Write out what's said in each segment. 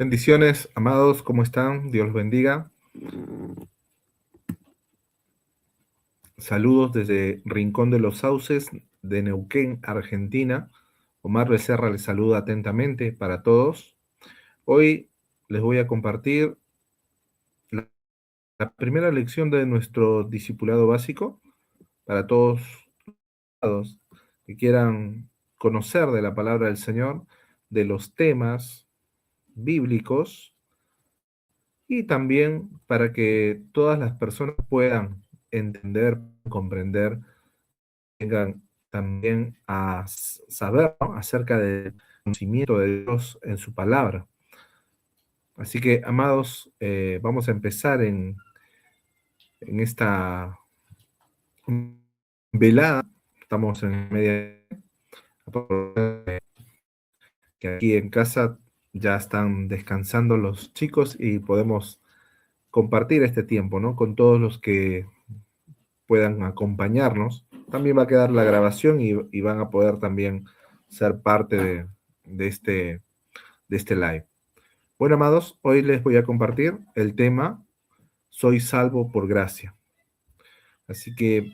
Bendiciones, amados, ¿cómo están? Dios los bendiga. Saludos desde Rincón de los Sauces de Neuquén, Argentina. Omar Becerra les saluda atentamente para todos. Hoy les voy a compartir la, la primera lección de nuestro discipulado básico para todos los que quieran conocer de la palabra del Señor, de los temas bíblicos y también para que todas las personas puedan entender, comprender, tengan también a saber, ¿no?, acerca del conocimiento de Dios en su palabra. Así que, amados, vamos a empezar en esta velada. Estamos en media, que aquí en casa ya están descansando los chicos y podemos compartir este tiempo, ¿no?, con todos los que puedan acompañarnos. También va a quedar la grabación y van a poder también ser parte de este live. Bueno, amados, hoy les voy a compartir el tema Soy salvo por gracia. Así que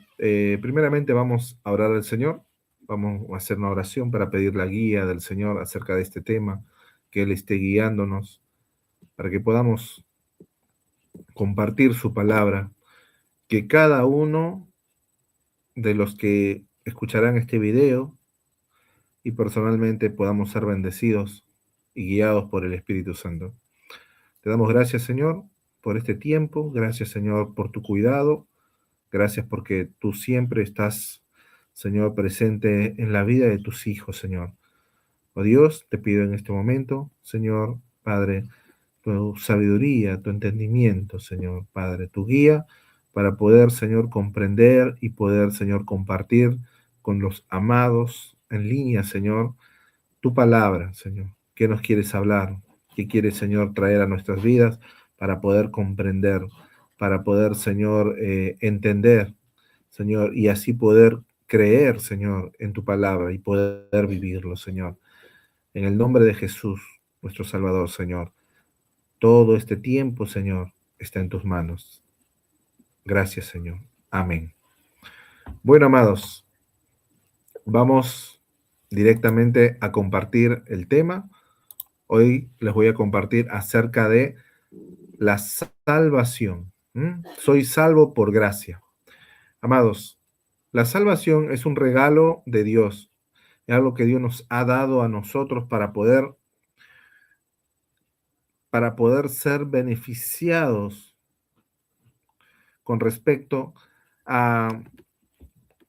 primeramente vamos a orar al Señor. Vamos a hacer una oración para pedir la guía del Señor acerca de este tema, que Él esté guiándonos para que podamos compartir su palabra, que cada uno de los que escucharán este video y personalmente podamos ser bendecidos y guiados por el Espíritu Santo. Te damos gracias, Señor, por este tiempo. Gracias, Señor, por tu cuidado. Gracias porque tú siempre estás, Señor, presente en la vida de tus hijos, Señor. Oh Dios, te pido en este momento, Señor, Padre, tu sabiduría, tu entendimiento, Señor, Padre, tu guía para poder, Señor, comprender y poder, Señor, compartir con los amados en línea, Señor, tu palabra, Señor. ¿Qué nos quieres hablar? ¿Qué quieres, Señor, traer a nuestras vidas para poder comprender, para poder, Señor, entender, Señor, y así poder creer, Señor, en tu palabra y poder vivirlo, Señor? En el nombre de Jesús, nuestro Salvador, Señor, todo este tiempo, Señor, está en tus manos. Gracias, Señor. Amén. Bueno, amados, vamos directamente a compartir el tema. Hoy les voy a compartir acerca de la salvación. Soy salvo por gracia. Amados, la salvación es un regalo de Dios. Es algo que Dios nos ha dado a nosotros para poder ser beneficiados con respecto a,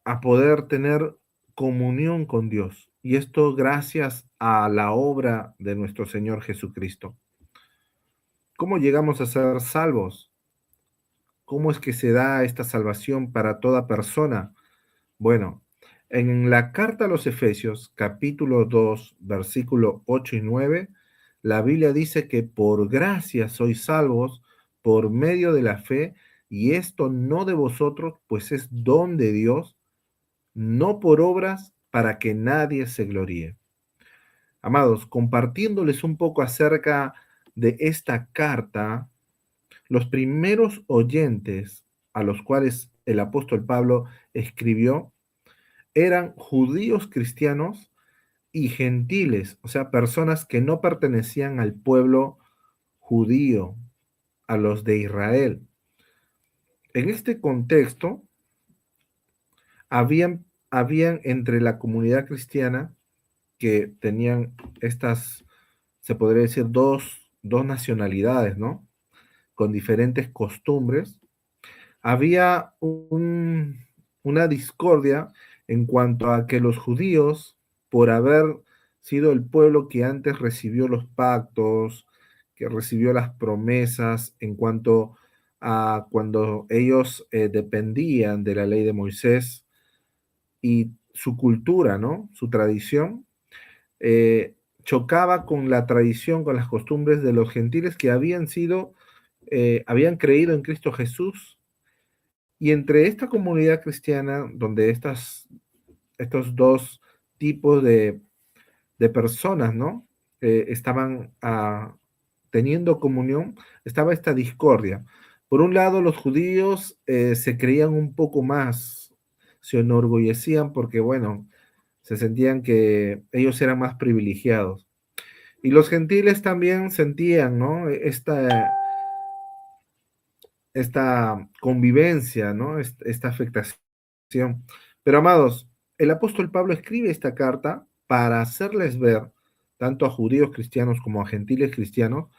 a poder tener comunión con Dios. Y esto gracias a la obra de nuestro Señor Jesucristo. ¿Cómo llegamos a ser salvos? ¿Cómo es que se da esta salvación para toda persona? Bueno, en la carta a los Efesios, capítulo 2, versículo 8 y 9, la Biblia dice que por gracia sois salvos por medio de la fe, y esto no de vosotros, pues es don de Dios, no por obras, para que nadie se gloríe. Amados, compartiéndoles un poco acerca de esta carta, los primeros oyentes a los cuales el apóstol Pablo escribió eran judíos cristianos y gentiles, o sea, personas que no pertenecían al pueblo judío, a los de Israel. En este contexto, habían entre la comunidad cristiana que tenían estas, se podría decir, dos nacionalidades, ¿no? Con diferentes costumbres. Había una discordia en cuanto a que los judíos, por haber sido el pueblo que antes recibió los pactos, que recibió las promesas en cuanto a cuando ellos dependían de la ley de Moisés y su cultura, ¿no? Su tradición, chocaba con la tradición, con las costumbres de los gentiles que habían creído en Cristo Jesús. Y entre esta comunidad cristiana, donde estos dos tipos de personas, ¿no? Estaban teniendo comunión, estaba esta discordia. Por un lado, los judíos se creían un poco más, se enorgullecían porque, bueno, se sentían que ellos eran más privilegiados. Y los gentiles también sentían, ¿no? Esta convivencia, ¿no? Esta afectación. Pero amados, el apóstol Pablo escribe esta carta para hacerles ver, tanto a judíos cristianos como a gentiles cristianos,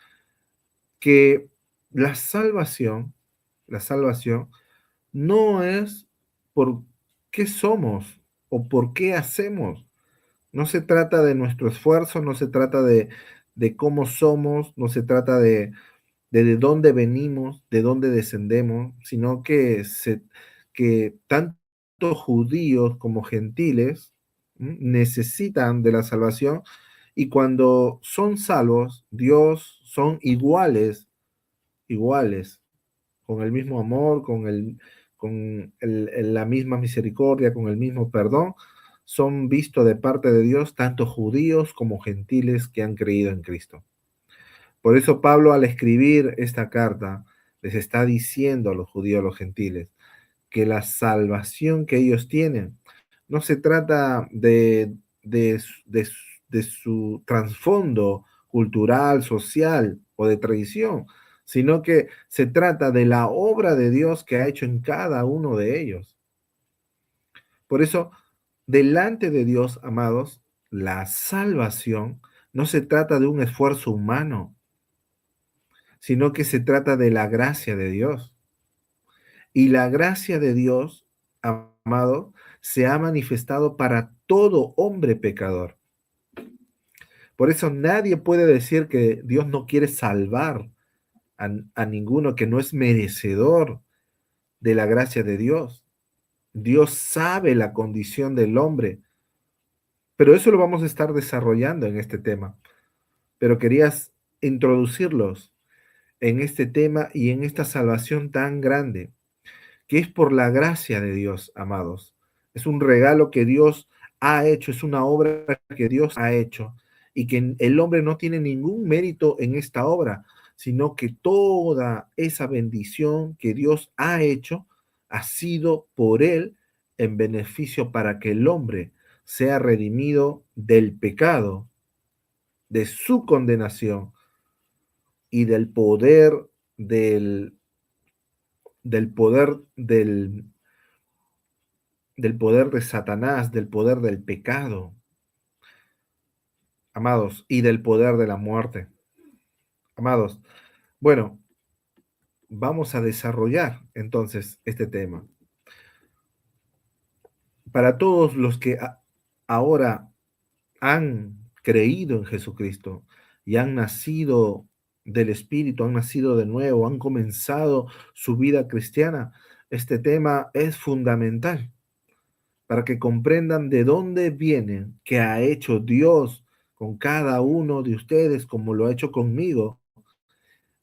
que la salvación, la salvación no es por qué somos o por qué hacemos. No se trata de nuestro esfuerzo, no se trata de cómo somos, no se trata de dónde venimos, de dónde descendemos, sino que tanto judíos como gentiles necesitan de la salvación y cuando son salvos, Dios son iguales, iguales, con el mismo amor, la misma misericordia, con el mismo perdón, son vistos de parte de Dios tanto judíos como gentiles que han creído en Cristo. Por eso Pablo al escribir esta carta les está diciendo a los judíos, a los gentiles, que la salvación que ellos tienen no se trata de su trasfondo cultural, social o de tradición, sino que se trata de la obra de Dios que ha hecho en cada uno de ellos. Por eso, delante de Dios, amados, la salvación no se trata de un esfuerzo humano, sino que se trata de la gracia de Dios. Y la gracia de Dios, amado, se ha manifestado para todo hombre pecador. Por eso nadie puede decir que Dios no quiere salvar a ninguno que no es merecedor de la gracia de Dios. Dios sabe la condición del hombre, pero eso lo vamos a estar desarrollando en este tema. Pero querías introducirlos en este tema y en esta salvación tan grande, que es por la gracia de Dios, amados. Es un regalo que Dios ha hecho, es una obra que Dios ha hecho y que el hombre no tiene ningún mérito en esta obra, sino que toda esa bendición que Dios ha hecho ha sido por él en beneficio para que el hombre sea redimido del pecado, de su condenación y del, del poder del poder de Satanás, del poder del pecado, amados, y del poder de la muerte. Amados, bueno, vamos a desarrollar entonces este tema. Para todos los que ahora han creído en Jesucristo y han nacido del Espíritu, han nacido de nuevo, han comenzado su vida cristiana, este tema es fundamental para que comprendan de dónde vienen, que ha hecho Dios con cada uno de ustedes, como lo ha hecho conmigo,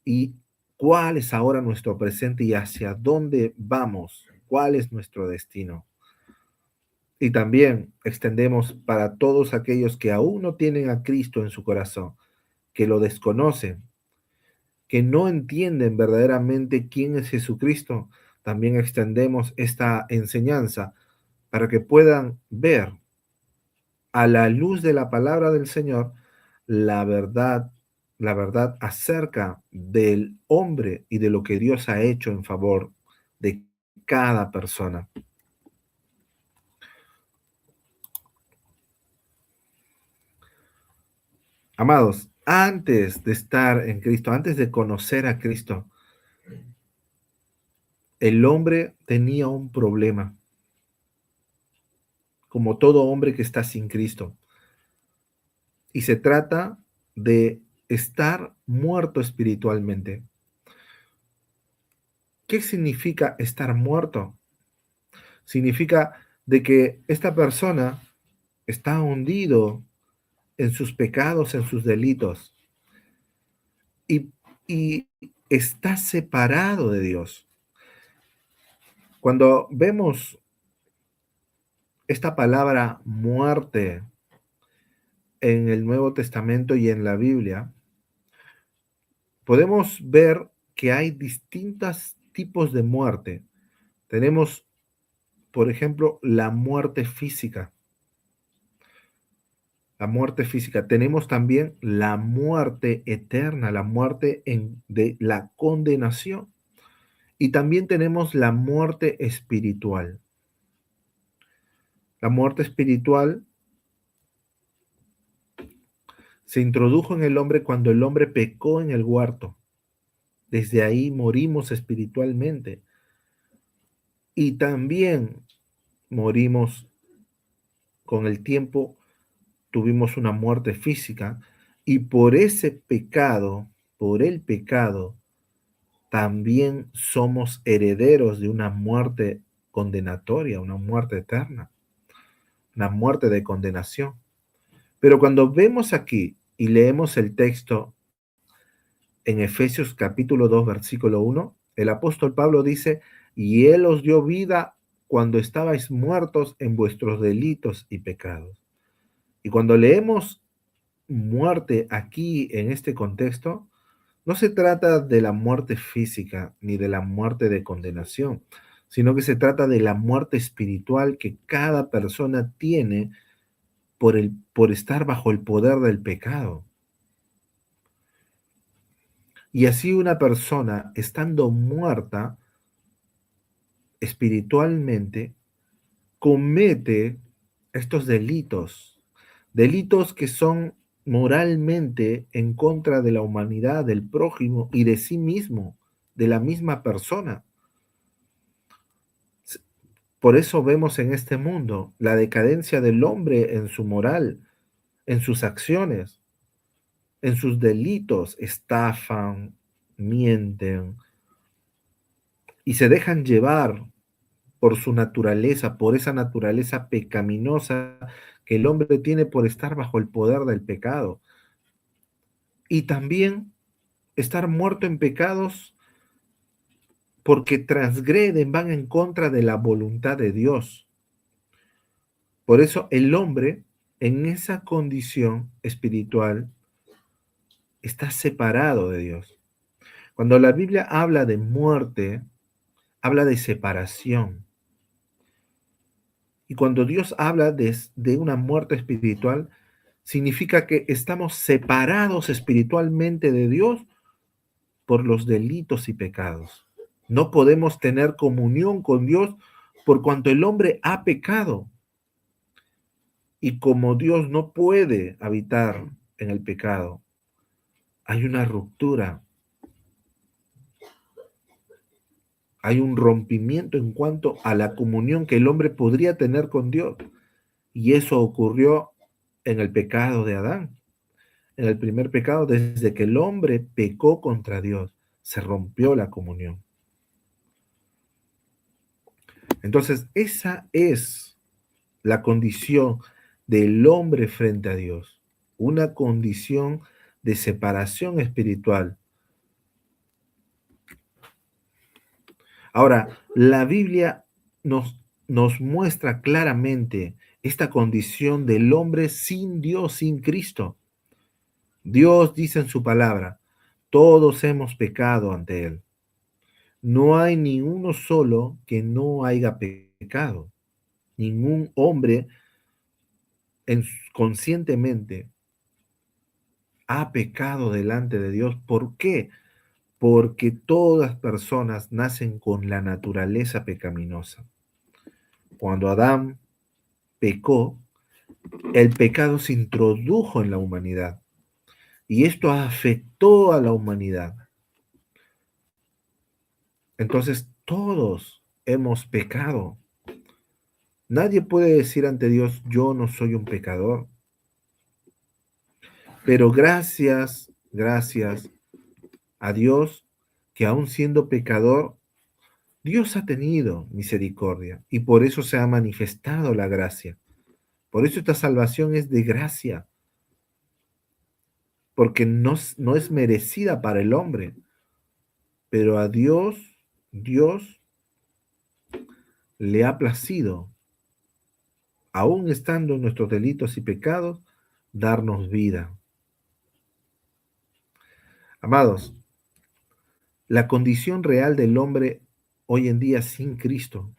y cuál es ahora nuestro presente y hacia dónde vamos, cuál es nuestro destino. Y también extendemos para todos aquellos que aún no tienen a Cristo en su corazón, que lo desconocen, que no entienden verdaderamente quién es Jesucristo, también extendemos esta enseñanza para que puedan ver a la luz de la palabra del Señor la verdad, la verdad acerca del hombre y de lo que Dios ha hecho en favor de cada persona. Amados, antes de estar en Cristo, antes de conocer a Cristo, el hombre tenía un problema, como todo hombre que está sin Cristo. Y se trata de estar muerto espiritualmente. ¿Qué significa estar muerto? Significa de que esta persona está hundido en sus pecados, en sus delitos, y, y está separado de Dios. Cuando vemos esta palabra muerte en el Nuevo Testamento y en la Biblia, podemos ver que hay distintos tipos de muerte. Tenemos, por ejemplo, la muerte física. La muerte física. Tenemos también la muerte eterna, la muerte de la condenación. Y también tenemos la muerte espiritual. La muerte espiritual se introdujo en el hombre cuando el hombre pecó en el huerto. Desde ahí morimos espiritualmente. Y también morimos con el tiempo, tuvimos una muerte física. Y por ese pecado, por el pecado, también somos herederos de una muerte condenatoria, una muerte eterna, una muerte de condenación. Pero cuando vemos aquí y leemos el texto en Efesios capítulo 2, versículo 1, el apóstol Pablo dice, y Él os dio vida cuando estabais muertos en vuestros delitos y pecados. Y cuando leemos muerte aquí en este contexto, no se trata de la muerte física ni de la muerte de condenación, sino que se trata de la muerte espiritual que cada persona tiene por estar bajo el poder del pecado. Y así una persona, estando muerta espiritualmente, comete estos delitos, delitos que son moralmente en contra de la humanidad, del prójimo y de sí mismo, de la misma persona. Por eso vemos en este mundo la decadencia del hombre en su moral, en sus acciones, en sus delitos, estafan, mienten y se dejan llevar por su naturaleza, por esa naturaleza pecaminosa que el hombre tiene por estar bajo el poder del pecado. Y también estar muerto en pecados porque transgreden, van en contra de la voluntad de Dios. Por eso el hombre en esa condición espiritual está separado de Dios. Cuando la Biblia habla de muerte, habla de separación. Y cuando Dios habla de una muerte espiritual, significa que estamos separados espiritualmente de Dios por los delitos y pecados. No podemos tener comunión con Dios por cuanto el hombre ha pecado. Y como Dios no puede habitar en el pecado, hay una ruptura, hay un rompimiento en cuanto a la comunión que el hombre podría tener con Dios. Y eso ocurrió en el pecado de Adán, en el primer pecado, desde que el hombre pecó contra Dios, se rompió la comunión. Entonces, esa es la condición del hombre frente a Dios, una condición de separación espiritual. Ahora, la Biblia nos muestra claramente esta condición del hombre sin Dios, sin Cristo. Dios dice en su palabra, todos hemos pecado ante Él. No hay ni uno solo que no haya pecado. Ningún hombre conscientemente ha pecado delante de Dios. ¿Por qué? Porque todas personas nacen con la naturaleza pecaminosa. Cuando Adán pecó, el pecado se introdujo en la humanidad y esto afectó a la humanidad. Entonces todos hemos pecado. Nadie puede decir ante Dios, yo no soy un pecador. Pero gracias a Dios, que aún siendo pecador, Dios ha tenido misericordia y por eso se ha manifestado la gracia. Por eso esta salvación es de gracia, porque no es merecida para el hombre, pero a Dios le ha placido, aún estando en nuestros delitos y pecados, darnos vida. Amados, La condición real del hombre hoy en día sin Cristo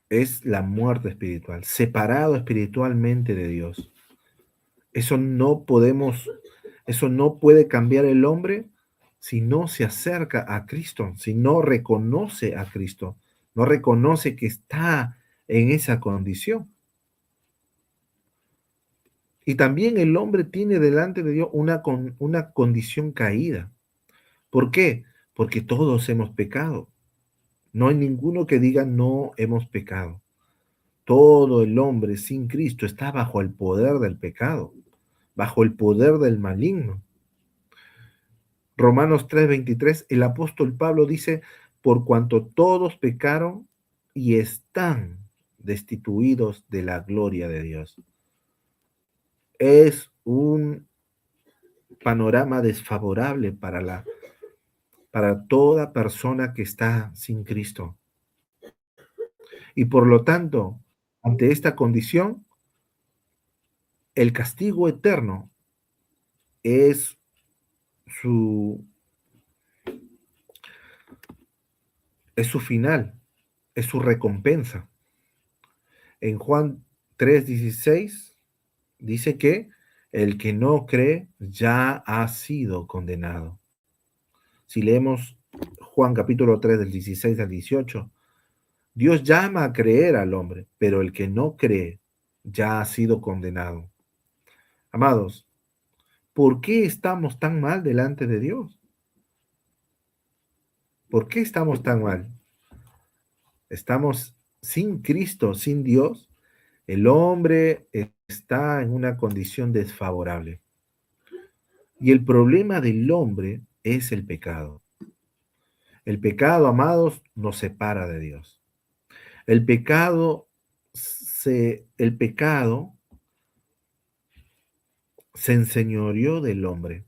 es la muerte espiritual, separado espiritualmente de Dios. Eso no podemos, eso no puede cambiar el hombre si no se acerca a Cristo, si no reconoce a Cristo, no reconoce que está en esa condición. Y también el hombre tiene delante de Dios una condición caída. ¿Por qué? Porque todos hemos pecado. No hay ninguno que diga no hemos pecado. Todo el hombre sin Cristo está bajo el poder del pecado, bajo el poder del maligno. Romanos 3:23, el apóstol Pablo dice, por cuanto todos pecaron y están destituidos de la gloria de Dios. Es un panorama desfavorable para toda persona que está sin Cristo. Y por lo tanto, ante esta condición, el castigo eterno es su, es su final, es su recompensa. En Juan 3:16 dice que el que no cree ya ha sido condenado. Si leemos Juan capítulo 3 del 16 al 18, Dios llama a creer al hombre, pero el que no cree ya ha sido condenado. Amados, ¿por qué estamos tan mal delante de Dios? ¿Por qué estamos tan mal? Estamos sin Cristo, sin Dios. El hombre está en una condición desfavorable. Y el problema del hombre es el pecado. El pecado, amados, nos separa de Dios. El pecado se enseñoreó del hombre.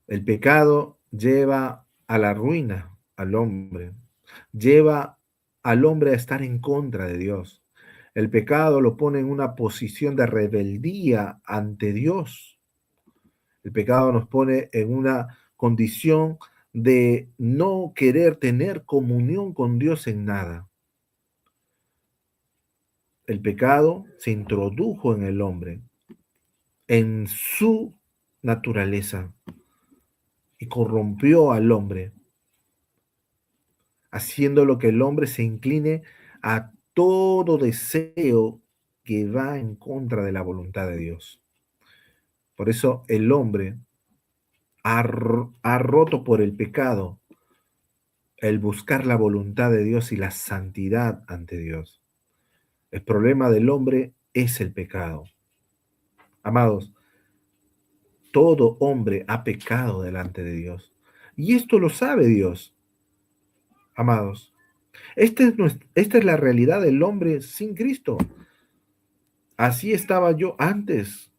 El pecado lleva a la ruina al hombre, lleva al hombre a estar en contra de Dios. El pecado lo pone en una posición de rebeldía ante Dios. El pecado nos pone en una condición de no querer tener comunión con Dios en nada. El pecado se introdujo en el hombre, en su naturaleza, y corrompió al hombre, haciendo lo que el hombre se incline a todo deseo que va en contra de la voluntad de Dios. Por eso el hombre ha roto por el pecado el buscar la voluntad de Dios y la santidad ante Dios. El problema del hombre es el pecado. Amados, todo hombre ha pecado delante de Dios. Y esto lo sabe Dios, amados. Esta es la realidad del hombre sin Cristo. Así estaba yo antes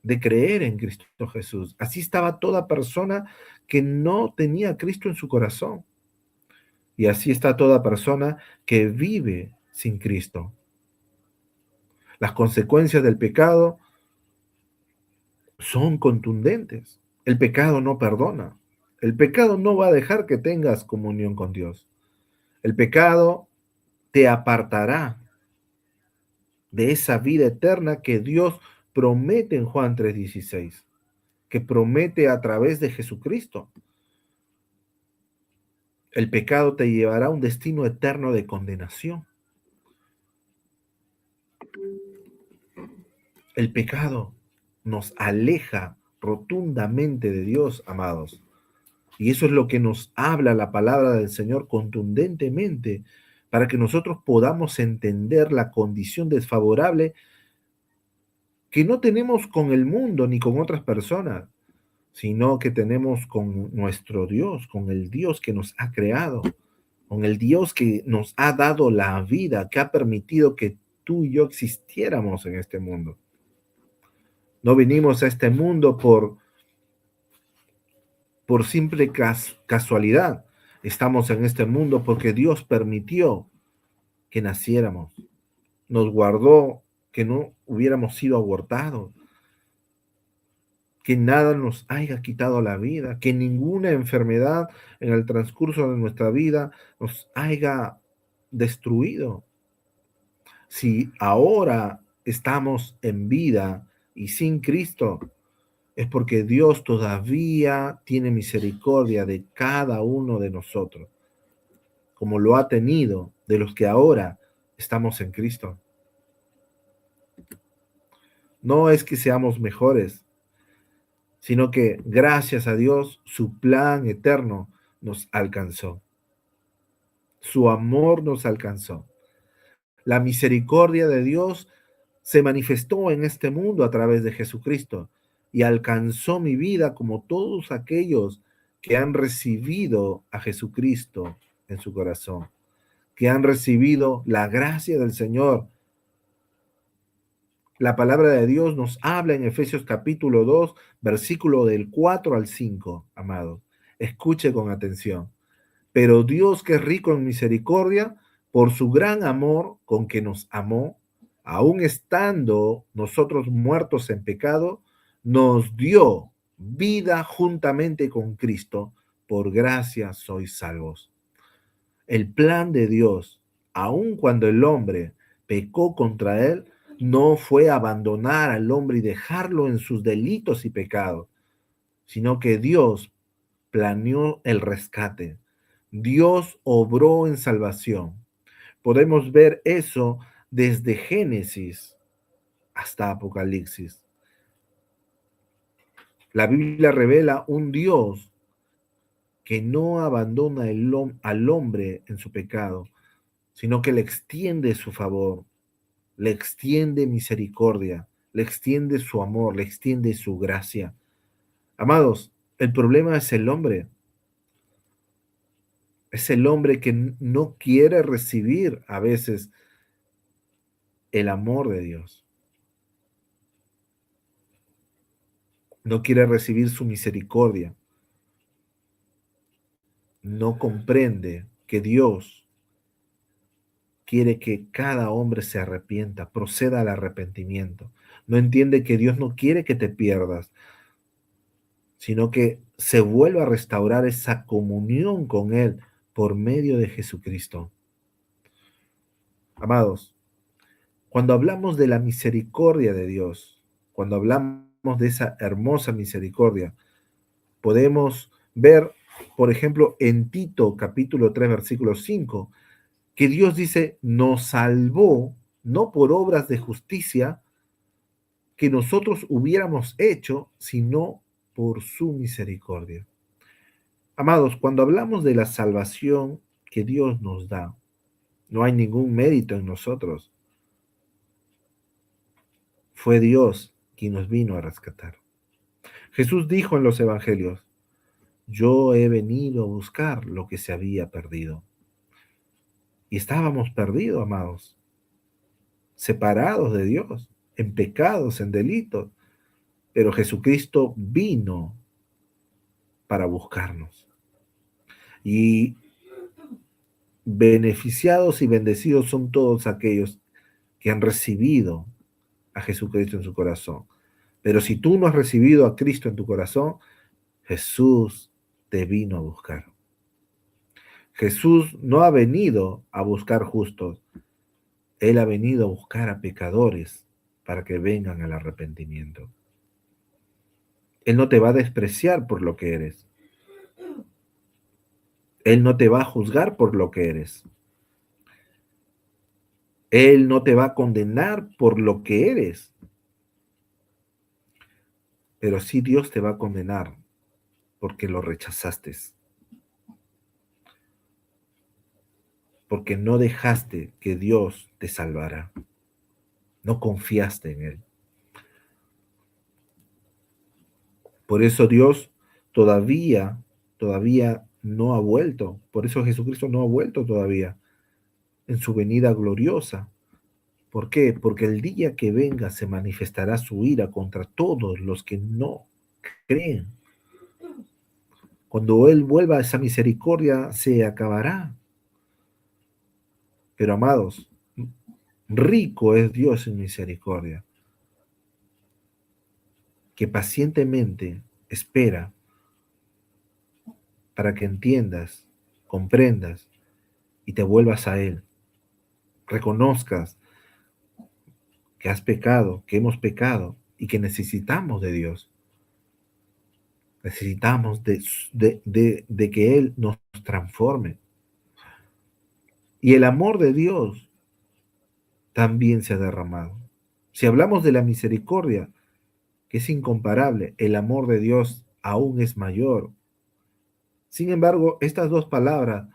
de creer en Cristo Jesús. Así estaba toda persona que no tenía a Cristo en su corazón. Y así está toda persona que vive sin Cristo. Las consecuencias del pecado son contundentes. El pecado no perdona. El pecado no va a dejar que tengas comunión con Dios. El pecado te apartará de esa vida eterna que Dios promete en Juan 3:16, que promete a través de Jesucristo. El pecado te llevará a un destino eterno de condenación. El pecado nos aleja rotundamente de Dios, amados. Y eso es lo que nos habla la palabra del Señor contundentemente, para que nosotros podamos entender la condición desfavorable que no tenemos con el mundo ni con otras personas, sino que tenemos con nuestro Dios, con el Dios que nos ha creado, con el Dios que nos ha dado la vida, que ha permitido que tú y yo existiéramos en este mundo. No vinimos a este mundo por simple casualidad. Estamos en este mundo porque Dios permitió que naciéramos. Nos guardó que no hubiéramos sido abortados. que nada nos haya quitado la vida, que ninguna enfermedad en el transcurso de nuestra vida nos haya destruido. Si ahora estamos en vida y sin Cristo, es porque Dios todavía tiene misericordia de cada uno de nosotros, como lo ha tenido de los que ahora estamos en Cristo. No es que seamos mejores, sino que gracias a Dios su plan eterno nos alcanzó. Su amor nos alcanzó. La misericordia de Dios se manifestó en este mundo a través de Jesucristo y alcanzó mi vida como todos aquellos que han recibido a Jesucristo en su corazón, que han recibido la gracia del Señor. La palabra de Dios nos habla en Efesios capítulo 2, versículo del 4 al 5, amados. Escuche con atención. Pero Dios, que es rico en misericordia, por su gran amor con que nos amó, aun estando nosotros muertos en pecado, nos dio vida juntamente con Cristo. Por gracia sois salvos. El plan de Dios, aun cuando el hombre pecó contra él, no fue abandonar al hombre y dejarlo en sus delitos y pecados, sino que Dios planeó el rescate. Dios obró en salvación. Podemos ver eso desde Génesis hasta Apocalipsis. La Biblia revela un Dios que no abandona al hombre en su pecado, sino que le extiende su favor, le extiende misericordia, le extiende su amor, le extiende su gracia. Amados, el problema es el hombre. Es el hombre que no quiere recibir a veces el amor de Dios. No quiere recibir su misericordia. No comprende que Dios quiere que cada hombre se arrepienta, proceda al arrepentimiento. No entiende que Dios no quiere que te pierdas, sino que se vuelva a restaurar esa comunión con Él por medio de Jesucristo. Amados, cuando hablamos de la misericordia de Dios, cuando hablamos de esa hermosa misericordia, podemos ver, por ejemplo, en Tito capítulo 3, versículo 5, que Dios dice, nos salvó no por obras de justicia que nosotros hubiéramos hecho, sino por su misericordia. Amados, cuando hablamos de la salvación que Dios nos da, no hay ningún mérito en nosotros. Fue Dios quien nos vino a rescatar. Jesús dijo en los evangelios, yo he venido a buscar lo que se había perdido. Y estábamos perdidos, amados, separados de Dios, en pecados, en delitos. Pero Jesucristo vino para buscarnos. Y beneficiados y bendecidos son todos aquellos que han recibido a Jesucristo en su corazón. Pero si tú no has recibido a Cristo en tu corazón, Jesús te vino a buscar. Jesús no ha venido a buscar justos, Él ha venido a buscar a pecadores para que vengan al arrepentimiento. Él no te va a despreciar por lo que eres. Él no te va a juzgar por lo que eres. Él no te va a condenar por lo que eres. Pero sí Dios te va a condenar porque lo rechazaste. Porque no dejaste que Dios te salvara. No confiaste en Él. Por eso Dios todavía no ha vuelto. Por eso Jesucristo no ha vuelto todavía en su venida gloriosa. ¿Por qué? Porque el día que venga se manifestará su ira contra todos los que no creen. Cuando Él vuelva, esa misericordia se acabará. Pero amados, rico es Dios en misericordia. que pacientemente espera para que entiendas, comprendas y te vuelvas a Él. Reconozcas que has pecado, que hemos pecado y que necesitamos de Dios. Necesitamos de que Él nos transforme. Y el amor de Dios también se ha derramado. Si hablamos de la misericordia, que es incomparable, el amor de Dios aún es mayor. Sin embargo, estas dos palabras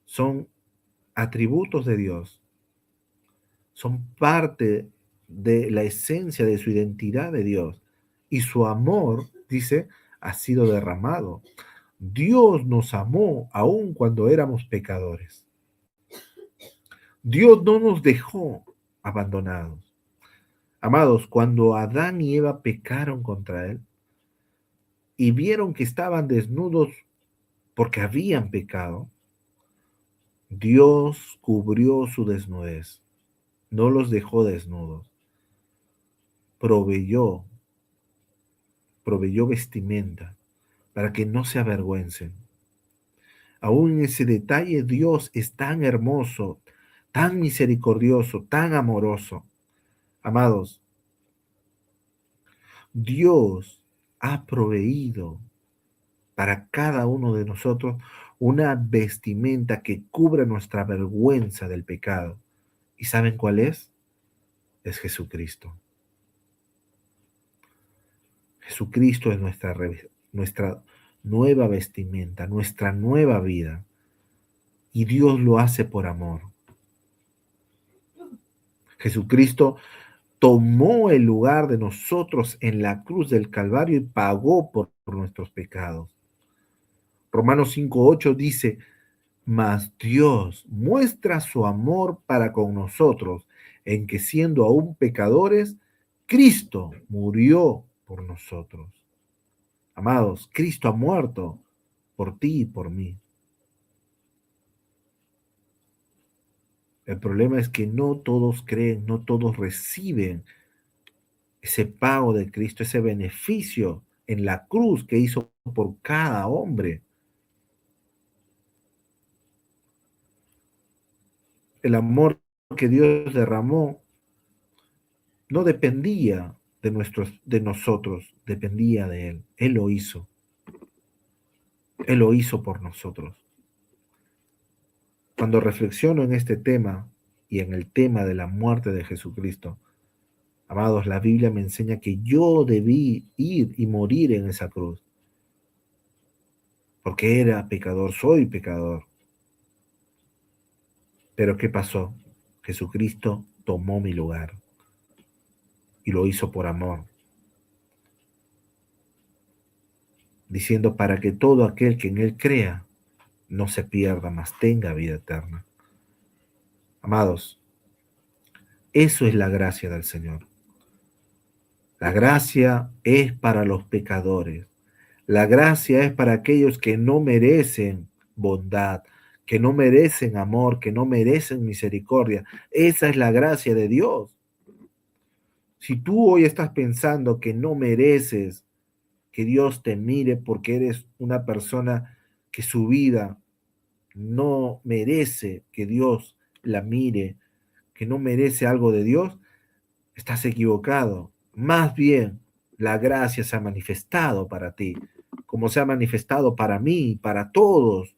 son atributos de Dios, son parte de la esencia de su identidad de Dios. Y su amor, dice, ha sido derramado. Dios nos amó aún cuando éramos pecadores. Dios no nos dejó abandonados. Amados, cuando Adán y Eva pecaron contra Él y vieron que estaban desnudos porque habían pecado, Dios cubrió su desnudez, no los dejó desnudos, proveyó, proveyó vestimenta para que no se avergüencen. Aún en ese detalle Dios es tan hermoso, tan misericordioso, tan amoroso. Amados, Dios ha proveído para cada uno de nosotros una vestimenta que cubra nuestra vergüenza del pecado. ¿Y saben cuál es? Es Jesucristo. Jesucristo es nuestra nueva vestimenta, nuestra nueva vida. Y Dios lo hace por amor. Jesucristo tomó el lugar de nosotros en la cruz del Calvario y pagó por nuestros pecados. Romanos 5:8 dice, mas Dios muestra su amor para con nosotros, en que siendo aún pecadores, Cristo murió por nosotros. Amados, Cristo ha muerto por ti y por mí. El problema es que no todos creen, no todos reciben ese pago de Cristo, ese beneficio en la cruz que hizo por cada hombre. El amor que Dios derramó no dependía de nosotros, dependía de Él. Él lo hizo. Él lo hizo por nosotros. Cuando reflexiono en este tema y en el tema de la muerte de Jesucristo, amados, la Biblia me enseña que yo debí ir y morir en esa cruz, porque era pecador, soy pecador. Pero ¿qué pasó? Jesucristo tomó mi lugar y lo hizo por amor, diciendo para que todo aquel que en Él crea no se pierda, mas tenga vida eterna. Amados, eso es la gracia del Señor. La gracia es para los pecadores. La gracia es para aquellos que no merecen bondad, que no merecen amor, que no merecen misericordia. Esa es la gracia de Dios. Si tú hoy estás pensando que no mereces que Dios te mire porque eres una persona que su vida no merece que Dios la mire, que no merece algo de Dios, estás equivocado. Más bien, la gracia se ha manifestado para ti, como se ha manifestado para mí, para todos,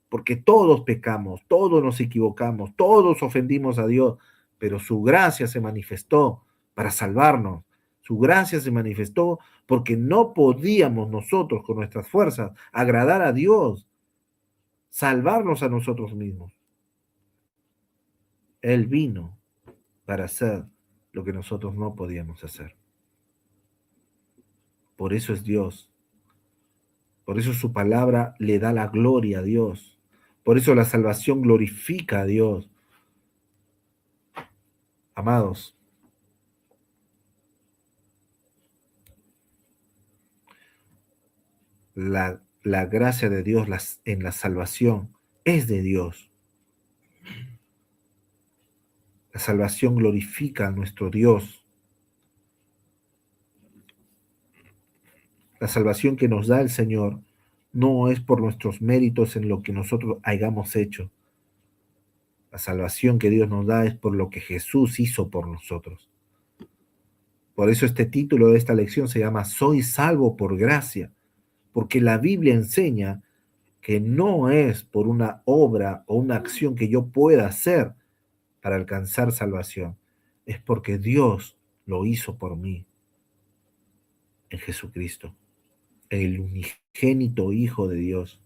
porque todos pecamos, todos nos equivocamos, todos ofendimos a Dios, pero su gracia se manifestó para salvarnos. Su gracia se manifestó porque no podíamos nosotros con nuestras fuerzas agradar a Dios, salvarnos a nosotros mismos. Él vino para hacer lo que nosotros no podíamos hacer. Por eso es Dios. Por eso su palabra le da la gloria a Dios. Por eso la salvación glorifica a Dios. Amados, la gracia de Dios en la salvación es de Dios. La salvación glorifica a nuestro Dios. La salvación que nos da el Señor no es por nuestros méritos en lo que nosotros hayamos hecho. La salvación que Dios nos da es por lo que Jesús hizo por nosotros. Por eso este título de esta lección se llama Soy salvo por gracia, porque la Biblia enseña que no es por una obra o una acción que yo pueda hacer para alcanzar salvación, es porque Dios lo hizo por mí en Jesucristo, el unigénito Hijo de Dios,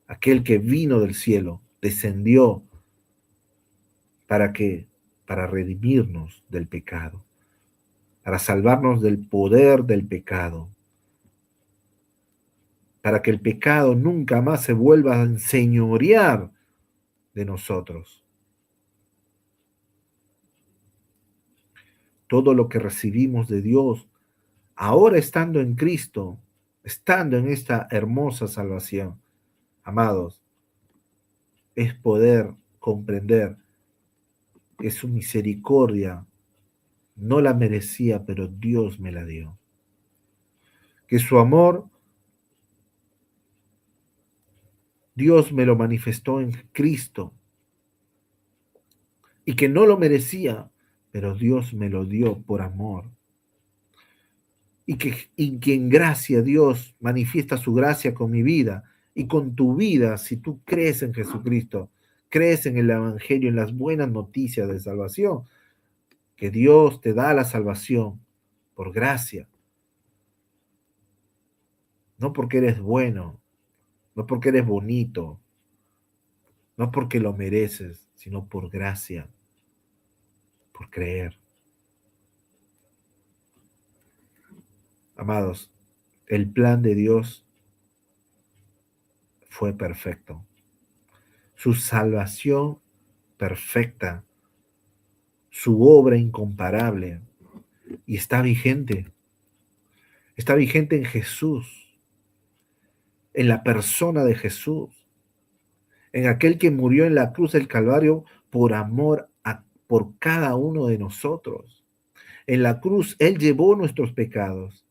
aquel que vino del cielo, descendió para que para redimirnos del pecado, para salvarnos del poder del pecado, para que el pecado nunca más se vuelva a enseñorear de nosotros. Todo lo que recibimos de Dios, ahora estando en Cristo, estando en esta hermosa salvación, amados, es poder comprender que su misericordia no la merecía, pero Dios me la dio. Que su amor, Dios me lo manifestó en Cristo, y que no lo merecía, pero Dios me lo dio por amor. Y que en gracia Dios manifiesta su gracia con mi vida y con tu vida, si tú crees en Jesucristo, crees en el Evangelio, en las buenas noticias de salvación, que Dios te da la salvación por gracia, no porque eres bueno, no porque eres bonito, no porque lo mereces, sino por gracia, por creer. Amados, el plan de Dios fue perfecto. Su salvación perfecta, su obra incomparable, y está vigente. Está vigente en Jesús, en la persona de Jesús, en aquel que murió en la cruz del Calvario por amor por cada uno de nosotros. En la cruz Él llevó nuestros pecados.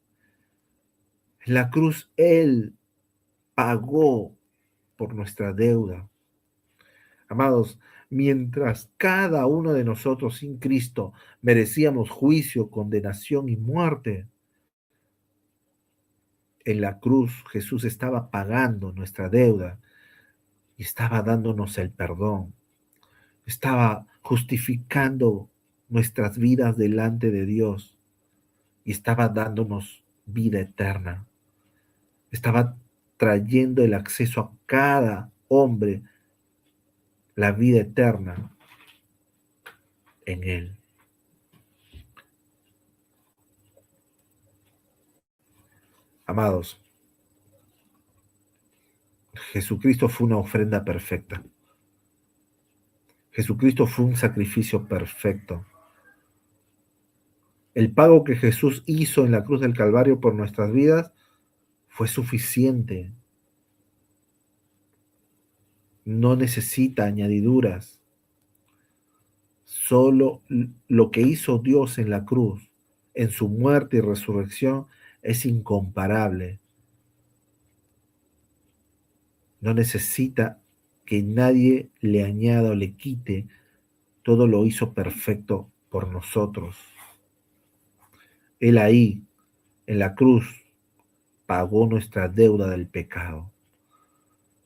En la cruz Él pagó por nuestra deuda. Amados, mientras cada uno de nosotros sin Cristo merecíamos juicio, condenación y muerte, en la cruz Jesús estaba pagando nuestra deuda y estaba dándonos el perdón. Estaba justificando nuestras vidas delante de Dios y estaba dándonos vida eterna. Estaba trayendo el acceso a cada hombre, la vida eterna en Él. Amados, Jesucristo fue una ofrenda perfecta. Jesucristo fue un sacrificio perfecto. El pago que Jesús hizo en la cruz del Calvario por nuestras vidas fue suficiente. No necesita añadiduras. Solo lo que hizo Dios en la cruz, en su muerte y resurrección, es incomparable. No necesita que nadie le añada o le quite. Todo lo hizo perfecto por nosotros. Él ahí, en la cruz, pagó nuestra deuda del pecado.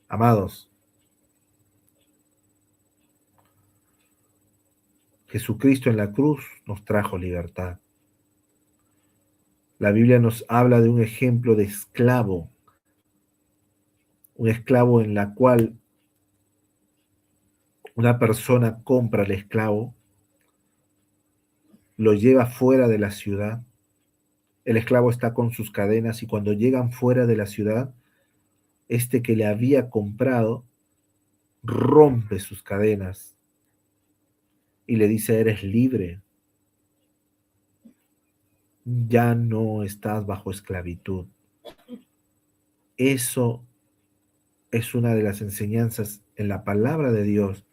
Amados, Jesucristo en la cruz nos trajo libertad. La Biblia nos habla de un ejemplo de esclavo, un esclavo en la cual una persona compra al esclavo, lo lleva fuera de la ciudad, el esclavo está con sus cadenas y cuando llegan fuera de la ciudad, este que le había comprado rompe sus cadenas y le dice, eres libre, ya no estás bajo esclavitud. Eso es una de las enseñanzas en la palabra de Dios,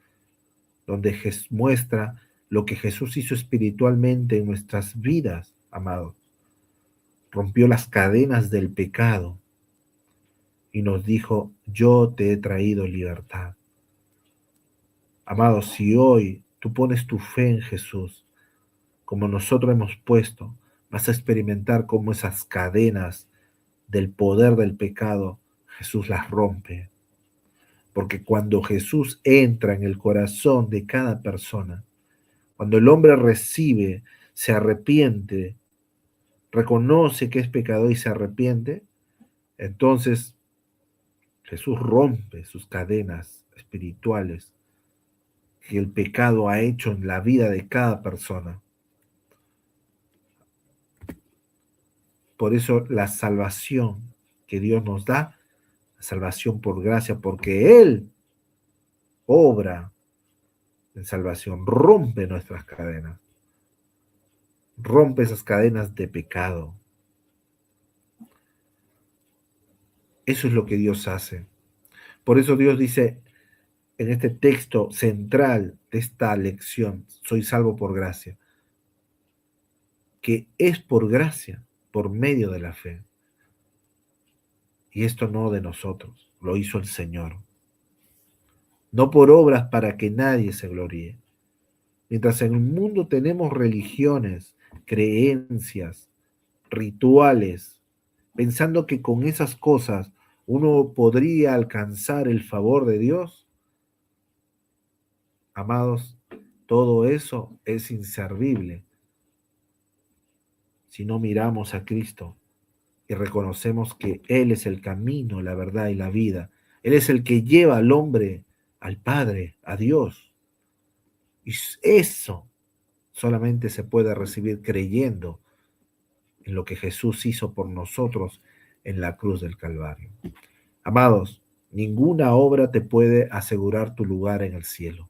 donde muestra lo que Jesús hizo espiritualmente en nuestras vidas, amados. rompió las cadenas del pecado y nos dijo, yo te he traído libertad. Amados, si hoy tú pones tu fe en Jesús, como nosotros hemos puesto, vas a experimentar cómo esas cadenas del poder del pecado, Jesús las rompe. Porque cuando Jesús entra en el corazón de cada persona, cuando el hombre recibe, se arrepiente, reconoce que es pecador y se arrepiente, entonces Jesús rompe sus cadenas espirituales que el pecado ha hecho en la vida de cada persona. Por eso la salvación que Dios nos da, la salvación por gracia, porque Él obra en salvación, rompe nuestras cadenas, rompe esas cadenas de pecado. Eso es lo que Dios hace. Por eso Dios dice en este texto central de esta lección, soy salvo por gracia, que es por gracia, por medio de la fe. Y esto no de nosotros, lo hizo el Señor. No por obras para que nadie se gloríe. Mientras en el mundo tenemos religiones, creencias, rituales, pensando que con esas cosas uno podría alcanzar el favor de Dios, amados, todo eso es inservible si no miramos a Cristo y reconocemos que Él es el camino, la verdad y la vida. Él es el que lleva al hombre, al Padre, a Dios. Y eso solamente se puede recibir creyendo en lo que Jesús hizo por nosotros en la cruz del Calvario. Amados, ninguna obra te puede asegurar tu lugar en el cielo.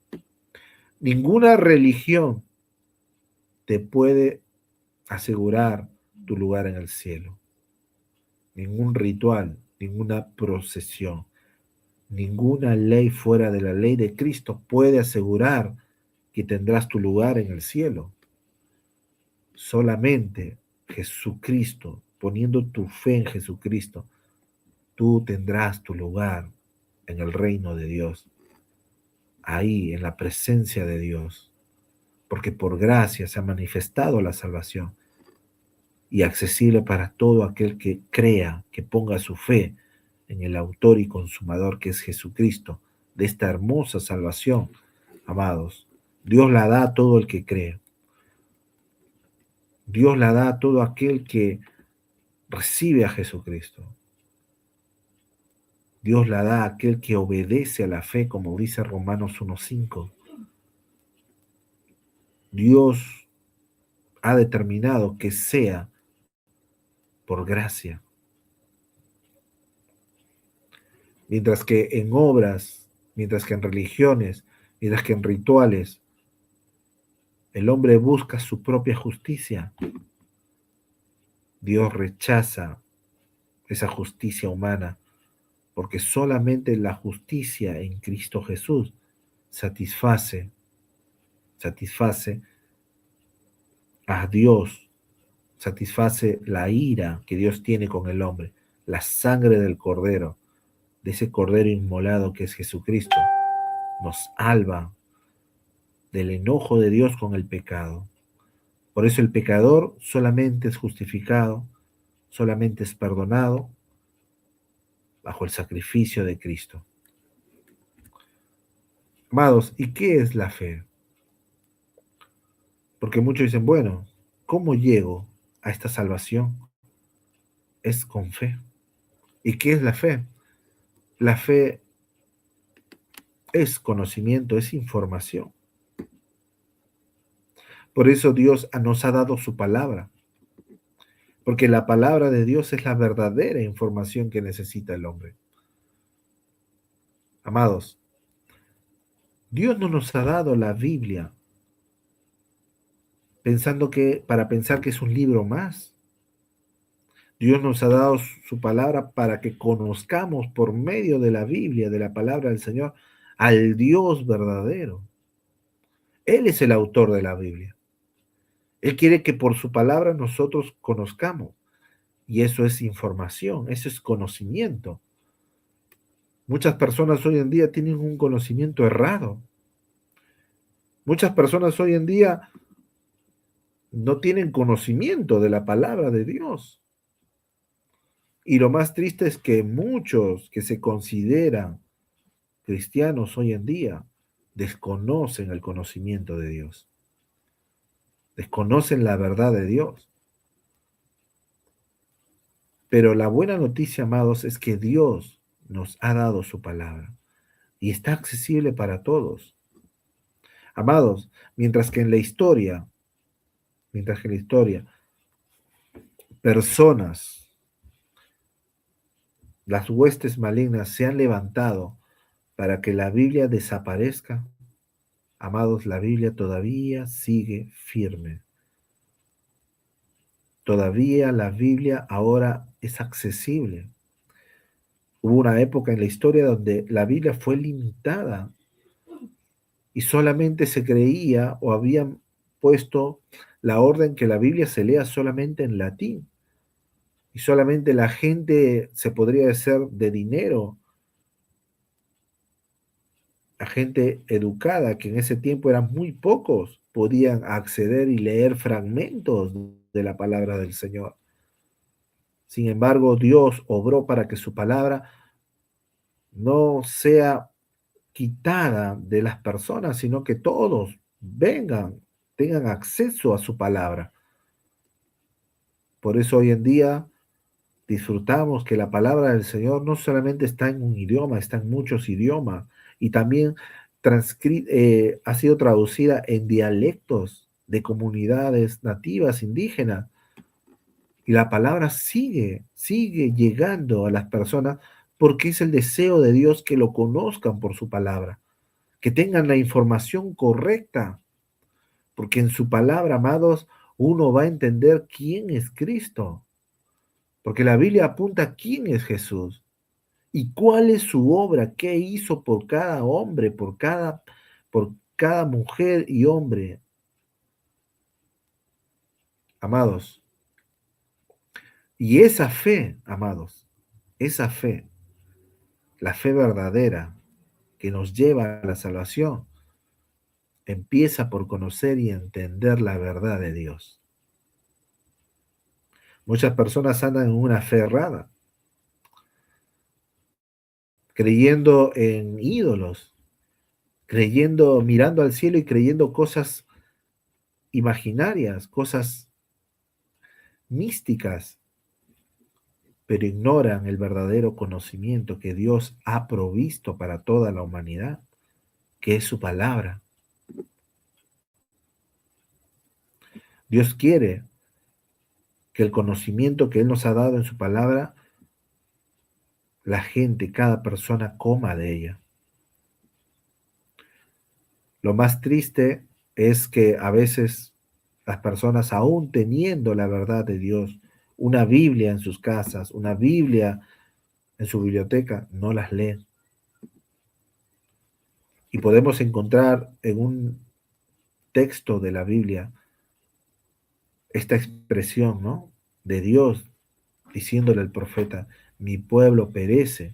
Ninguna religión te puede asegurar tu lugar en el cielo. Ningún ritual, ninguna procesión, ninguna ley fuera de la ley de Cristo puede asegurar que tendrás tu lugar en el cielo. Solamente Jesucristo, poniendo tu fe en Jesucristo, tú tendrás tu lugar en el reino de Dios, ahí en la presencia de Dios, porque por gracia se ha manifestado la salvación y accesible para todo aquel que crea, que ponga su fe en el autor y consumador que es Jesucristo, de esta hermosa salvación. Amados, Dios la da a todo el que cree. Dios la da a todo aquel que recibe a Jesucristo. Dios la da a aquel que obedece a la fe, como dice Romanos 1:5. Dios ha determinado que sea por gracia. Mientras que en obras, mientras que en religiones, mientras que en rituales, el hombre busca su propia justicia, Dios rechaza esa justicia humana, porque solamente la justicia en Cristo Jesús satisface a Dios, satisface la ira que Dios tiene con el hombre, la sangre del Cordero, de ese Cordero inmolado que es Jesucristo, nos salva del enojo de Dios con el pecado. Por eso el pecador solamente es justificado, solamente es perdonado bajo el sacrificio de Cristo. Amados, ¿y qué es la fe? Porque muchos dicen, bueno, ¿cómo llego a esta salvación? Es con fe. ¿Y qué es la fe? La fe es conocimiento, es información. Por eso Dios nos ha dado su palabra, porque la palabra de Dios es la verdadera información que necesita el hombre. Amados, Dios no nos ha dado la Biblia para pensar que es un libro más. Dios nos ha dado su palabra para que conozcamos por medio de la Biblia, de la palabra del Señor, al Dios verdadero. Él es el autor de la Biblia. Él quiere que por su palabra nosotros conozcamos. Y eso es información, eso es conocimiento. Muchas personas hoy en día tienen un conocimiento errado. Muchas personas hoy en día no tienen conocimiento de la palabra de Dios. Y lo más triste es que muchos que se consideran cristianos hoy en día desconocen el conocimiento de Dios, desconocen la verdad de Dios. Pero la buena noticia, amados, es que Dios nos ha dado su palabra y está accesible para todos. Amados, mientras que en la historia, personas, las huestes malignas se han levantado para que la Biblia desaparezca, amados, la Biblia todavía sigue firme. Todavía la Biblia ahora es accesible. Hubo una época en la historia donde la Biblia fue limitada y solamente se creía o habían puesto la orden que la Biblia se lea solamente en latín y solamente la gente, se podría decir, de dinero, la gente educada, que en ese tiempo eran muy pocos, podían acceder y leer fragmentos de la palabra del Señor. Sin embargo, Dios obró para que su palabra no sea quitada de las personas, sino que todos vengan, tengan acceso a su palabra. Por eso hoy en día disfrutamos que la palabra del Señor no solamente está en un idioma, está en muchos idiomas y también ha sido traducida en dialectos de comunidades nativas indígenas. Y la palabra sigue llegando a las personas porque es el deseo de Dios que lo conozcan por su palabra, que tengan la información correcta, porque en su palabra, amados, uno va a entender quién es Cristo, porque la Biblia apunta a quién es Jesús y cuál es su obra, qué hizo por cada hombre, por cada mujer y hombre. Amados, y esa fe, amados, esa fe, la fe verdadera que nos lleva a la salvación, empieza por conocer y entender la verdad de Dios. Muchas personas andan en una fe errada, creyendo en ídolos, creyendo, mirando al cielo y creyendo cosas imaginarias, cosas místicas, pero ignoran el verdadero conocimiento que Dios ha provisto para toda la humanidad, que es su palabra. Dios quiere que el conocimiento que Él nos ha dado en su palabra, la gente, cada persona coma de ella. Lo más triste es que a veces las personas, aún teniendo la verdad de Dios, una Biblia en sus casas, una Biblia en su biblioteca, no las leen. Y podemos encontrar en un texto de la Biblia esta expresión, ¿no? De Dios diciéndole al profeta, mi pueblo perece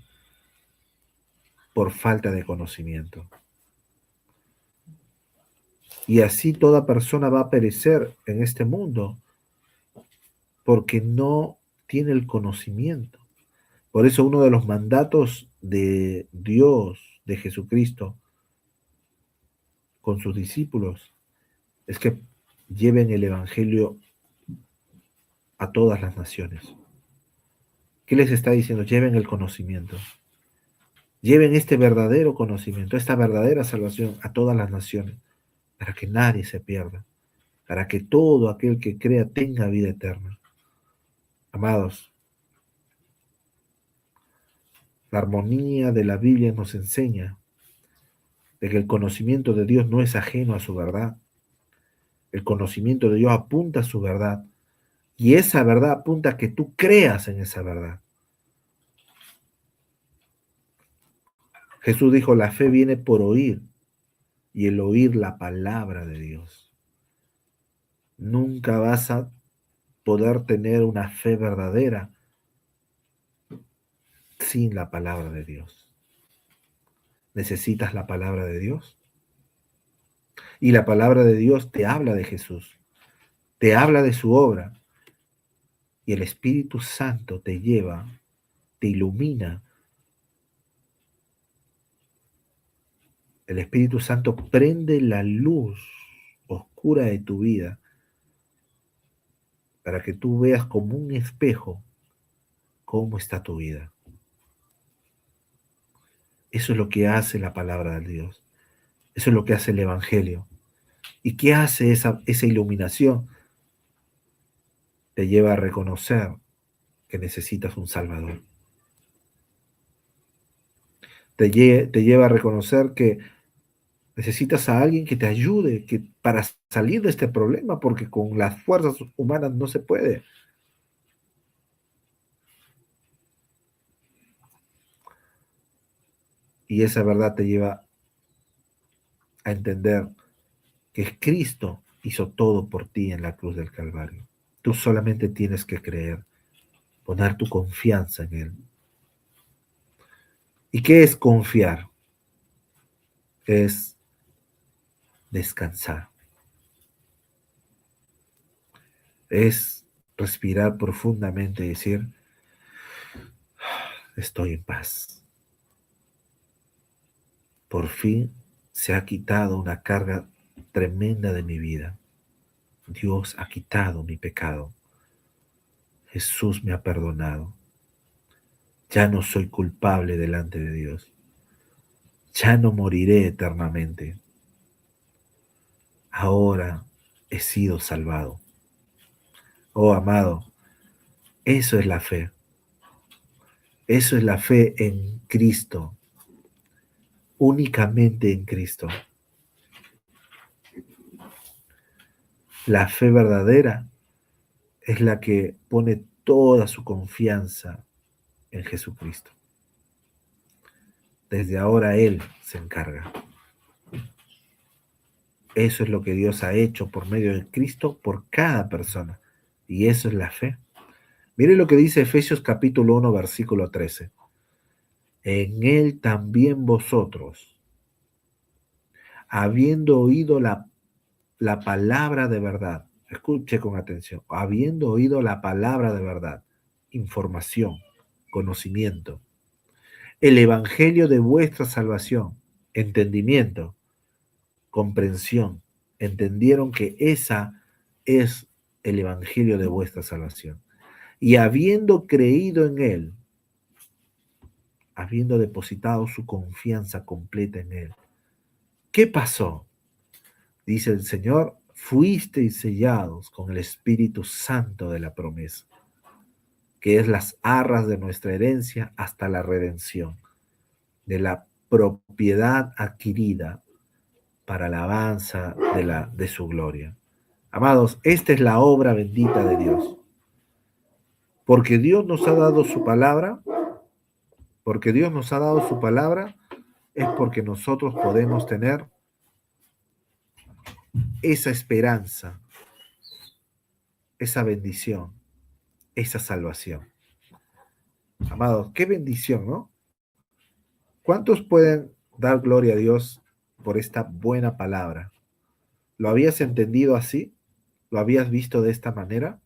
por falta de conocimiento. Y así toda persona va a perecer en este mundo porque no tiene el conocimiento. Por eso uno de los mandatos de Dios, de Jesucristo, con sus discípulos, es que lleven el Evangelio a todas las naciones. ¿Qué les está diciendo? Lleven el conocimiento. Lleven este verdadero conocimiento, esta verdadera salvación a todas las naciones, para que nadie se pierda, para que todo aquel que crea tenga vida eterna. Amados, la armonía de la Biblia nos enseña de que el conocimiento de Dios no es ajeno a su verdad. El conocimiento de Dios apunta a su verdad y esa verdad apunta a que tú creas en esa verdad. Jesús dijo, la fe viene por oír y el oír la palabra de Dios. Nunca vas a poder tener una fe verdadera sin la palabra de Dios. ¿Necesitas la palabra de Dios? Y la palabra de Dios te habla de Jesús, te habla de su obra, y el Espíritu Santo te lleva, te ilumina. El Espíritu Santo prende la luz oscura de tu vida para que tú veas como un espejo cómo está tu vida. Eso es lo que hace la palabra de Dios. Eso es lo que hace el Evangelio. ¿Y qué hace esa iluminación? Te lleva a reconocer que necesitas un Salvador. Te lleva a reconocer que necesitas a alguien que te ayude para salir de este problema, porque con las fuerzas humanas no se puede. Y esa verdad te lleva a entender que Cristo hizo todo por ti en la cruz del Calvario. Tú solamente tienes que creer, poner tu confianza en Él. ¿Y qué es confiar? Es descansar. Es respirar profundamente y decir, estoy en paz. Por fin se ha quitado una carga tremenda de mi vida. Dios ha quitado mi pecado. Jesús me ha perdonado. Ya no soy culpable delante de Dios. Ya no moriré eternamente. Ahora he sido salvado. Oh, amado, eso es la fe. Eso es la fe en Cristo. Únicamente en Cristo. La fe verdadera es la que pone toda su confianza en Jesucristo. Desde ahora Él se encarga. Eso es lo que Dios ha hecho por medio de Cristo por cada persona. Y eso es la fe. Mire lo que dice Efesios capítulo 1, versículo 13. En Él también vosotros, habiendo oído la palabra de verdad, escuche con atención, habiendo oído la palabra de verdad, información, conocimiento, el evangelio de vuestra salvación, entendimiento, comprensión, entendieron que esa es el evangelio de vuestra salvación. Y habiendo creído en Él, habiendo depositado su confianza completa en Él, ¿qué pasó? Dice el Señor, fuisteis sellados con el Espíritu Santo de la promesa, que es las arras de nuestra herencia hasta la redención, de la propiedad adquirida para la alabanza de su gloria. Amados, esta es la obra bendita de Dios. Porque Dios nos ha dado su palabra, porque Dios nos ha dado su palabra, es porque nosotros podemos tener esa esperanza, esa bendición, esa salvación. Amados, qué bendición, ¿no? ¿Cuántos pueden dar gloria a Dios por esta buena palabra? ¿Lo habías entendido así? ¿Lo habías visto de esta manera?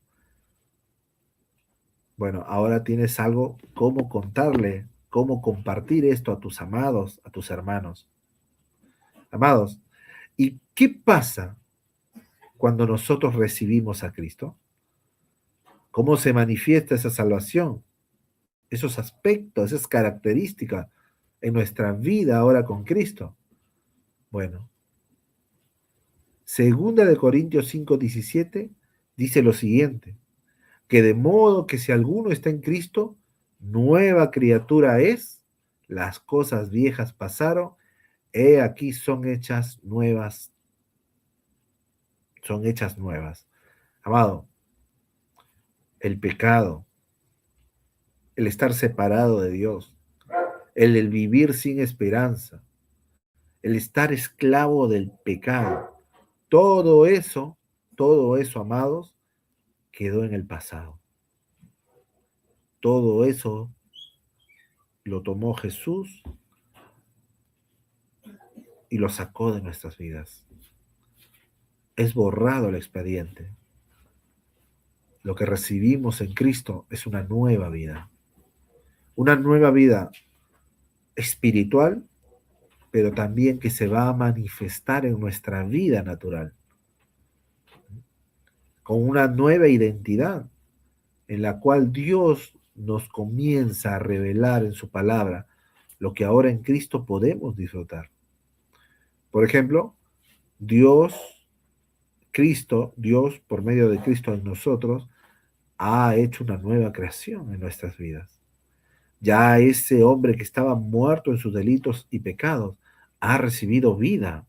Bueno, ahora tienes algo cómo contarle, cómo compartir esto a tus amados, a tus hermanos. Amados, ¿y qué pasa cuando nosotros recibimos a Cristo? ¿Cómo se manifiesta esa salvación? Esos aspectos, esas características en nuestra vida ahora con Cristo. Bueno, segunda de Corintios 5:17 dice lo siguiente, que de modo que si alguno está en Cristo, nueva criatura es, las cosas viejas pasaron, he aquí son hechas nuevas, son hechas nuevas. Amado, el pecado, el estar separado de Dios, el vivir sin esperanza, el estar esclavo del pecado, todo eso, amados, quedó en el pasado. Todo eso lo tomó Jesús y lo sacó de nuestras vidas. Es borrado el expediente. Lo que recibimos en Cristo es una nueva vida. Una nueva vida espiritual, pero también que se va a manifestar en nuestra vida natural, con una nueva identidad en la cual Dios nos comienza a revelar en su palabra lo que ahora en Cristo podemos disfrutar. Por ejemplo, Dios, por medio de Cristo en nosotros, ha hecho una nueva creación en nuestras vidas. Ya ese hombre que estaba muerto en sus delitos y pecados ha recibido vida,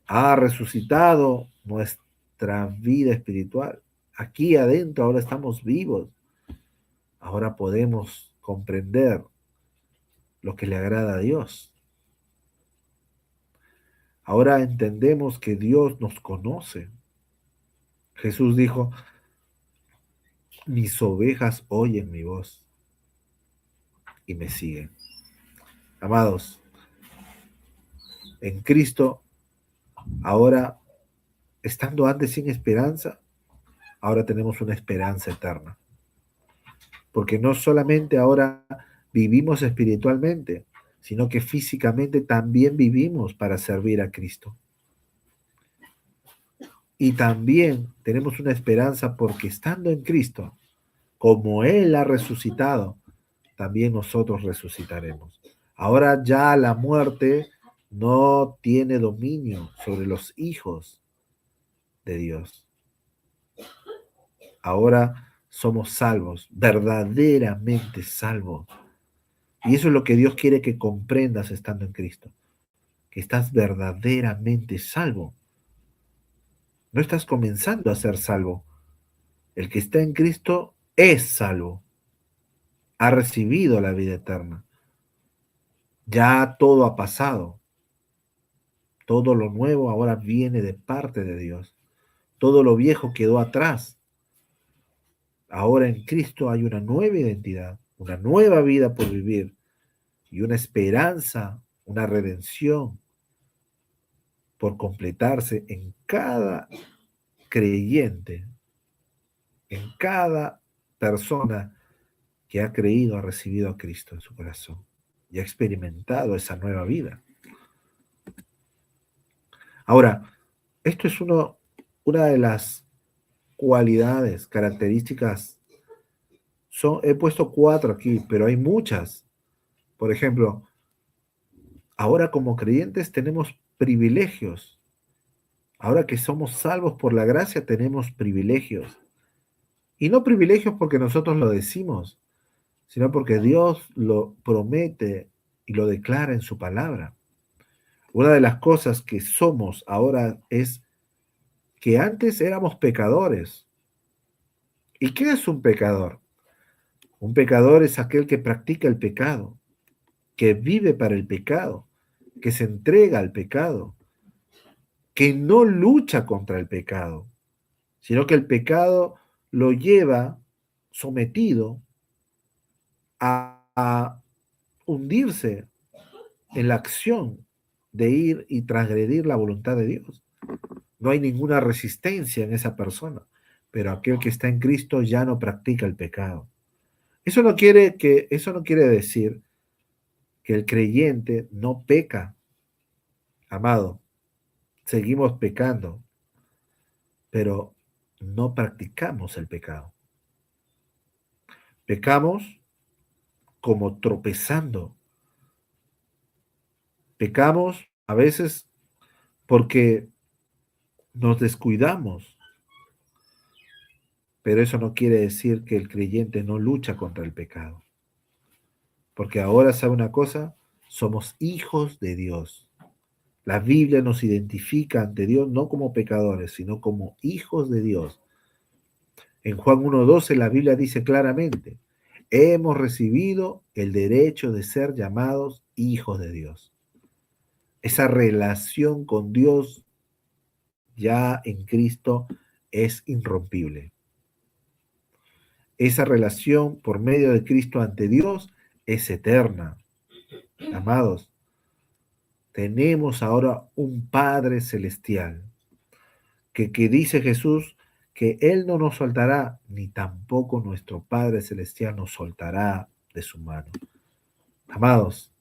ha resucitado nuestra vida espiritual. Aquí adentro ahora estamos vivos. Ahora podemos comprender lo que le agrada a Dios. Ahora entendemos que Dios nos conoce. Jesús dijo, mis ovejas oyen mi voz y me siguen. Amados, en Cristo, ahora, estando antes sin esperanza, ahora tenemos una esperanza eterna. Porque no solamente ahora vivimos espiritualmente, sino que físicamente también vivimos para servir a Cristo. Y también tenemos una esperanza porque estando en Cristo, como Él ha resucitado, también nosotros resucitaremos. Ahora ya la muerte no tiene dominio sobre los hijos de Dios. Ahora somos salvos, verdaderamente salvos. Y eso es lo que Dios quiere que comprendas estando en Cristo, que estás verdaderamente salvo. No estás comenzando a ser salvo. El que está en Cristo es salvo, ha recibido la vida eterna. Ya todo ha pasado. Todo lo nuevo ahora viene de parte de Dios. Todo lo viejo quedó atrás. Ahora en Cristo hay una nueva identidad, una nueva vida por vivir y una esperanza, una redención por completarse en cada creyente, en cada persona que ha creído, ha recibido a Cristo en su corazón y ha experimentado esa nueva vida. Ahora, esto es una de las cualidades, características. He puesto 4 aquí, pero hay muchas. Por ejemplo, ahora como creyentes tenemos privilegios. Ahora que somos salvos por la gracia, tenemos privilegios. Y no privilegios porque nosotros lo decimos, sino porque Dios lo promete y lo declara en su palabra. Una de las cosas que somos ahora es que antes éramos pecadores. ¿Y qué es un pecador? Un pecador es aquel que practica el pecado, que vive para el pecado, que se entrega al pecado, que no lucha contra el pecado, sino que el pecado lo lleva sometido a hundirse en la acción de ir y transgredir la voluntad de Dios. No hay ninguna resistencia en esa persona, pero aquel que está en Cristo ya no practica el pecado. Eso no quiere decir que el creyente no peca, amado. Seguimos pecando, pero no practicamos el pecado. Pecamos como tropezando. Pecamos a veces porque nos descuidamos, pero eso no quiere decir que el creyente no lucha contra el pecado. Porque ahora, ¿sabe una cosa? Somos hijos de Dios. La Biblia nos identifica ante Dios no como pecadores, sino como hijos de Dios. En Juan 1:12 la Biblia dice claramente, hemos recibido el derecho de ser llamados hijos de Dios. Esa relación con Dios ya en Cristo es irrompible. Esa relación por medio de Cristo ante Dios es eterna. Amados, tenemos ahora un Padre celestial que dice Jesús que Él no nos soltará, ni tampoco nuestro Padre celestial nos soltará de su mano. Amados,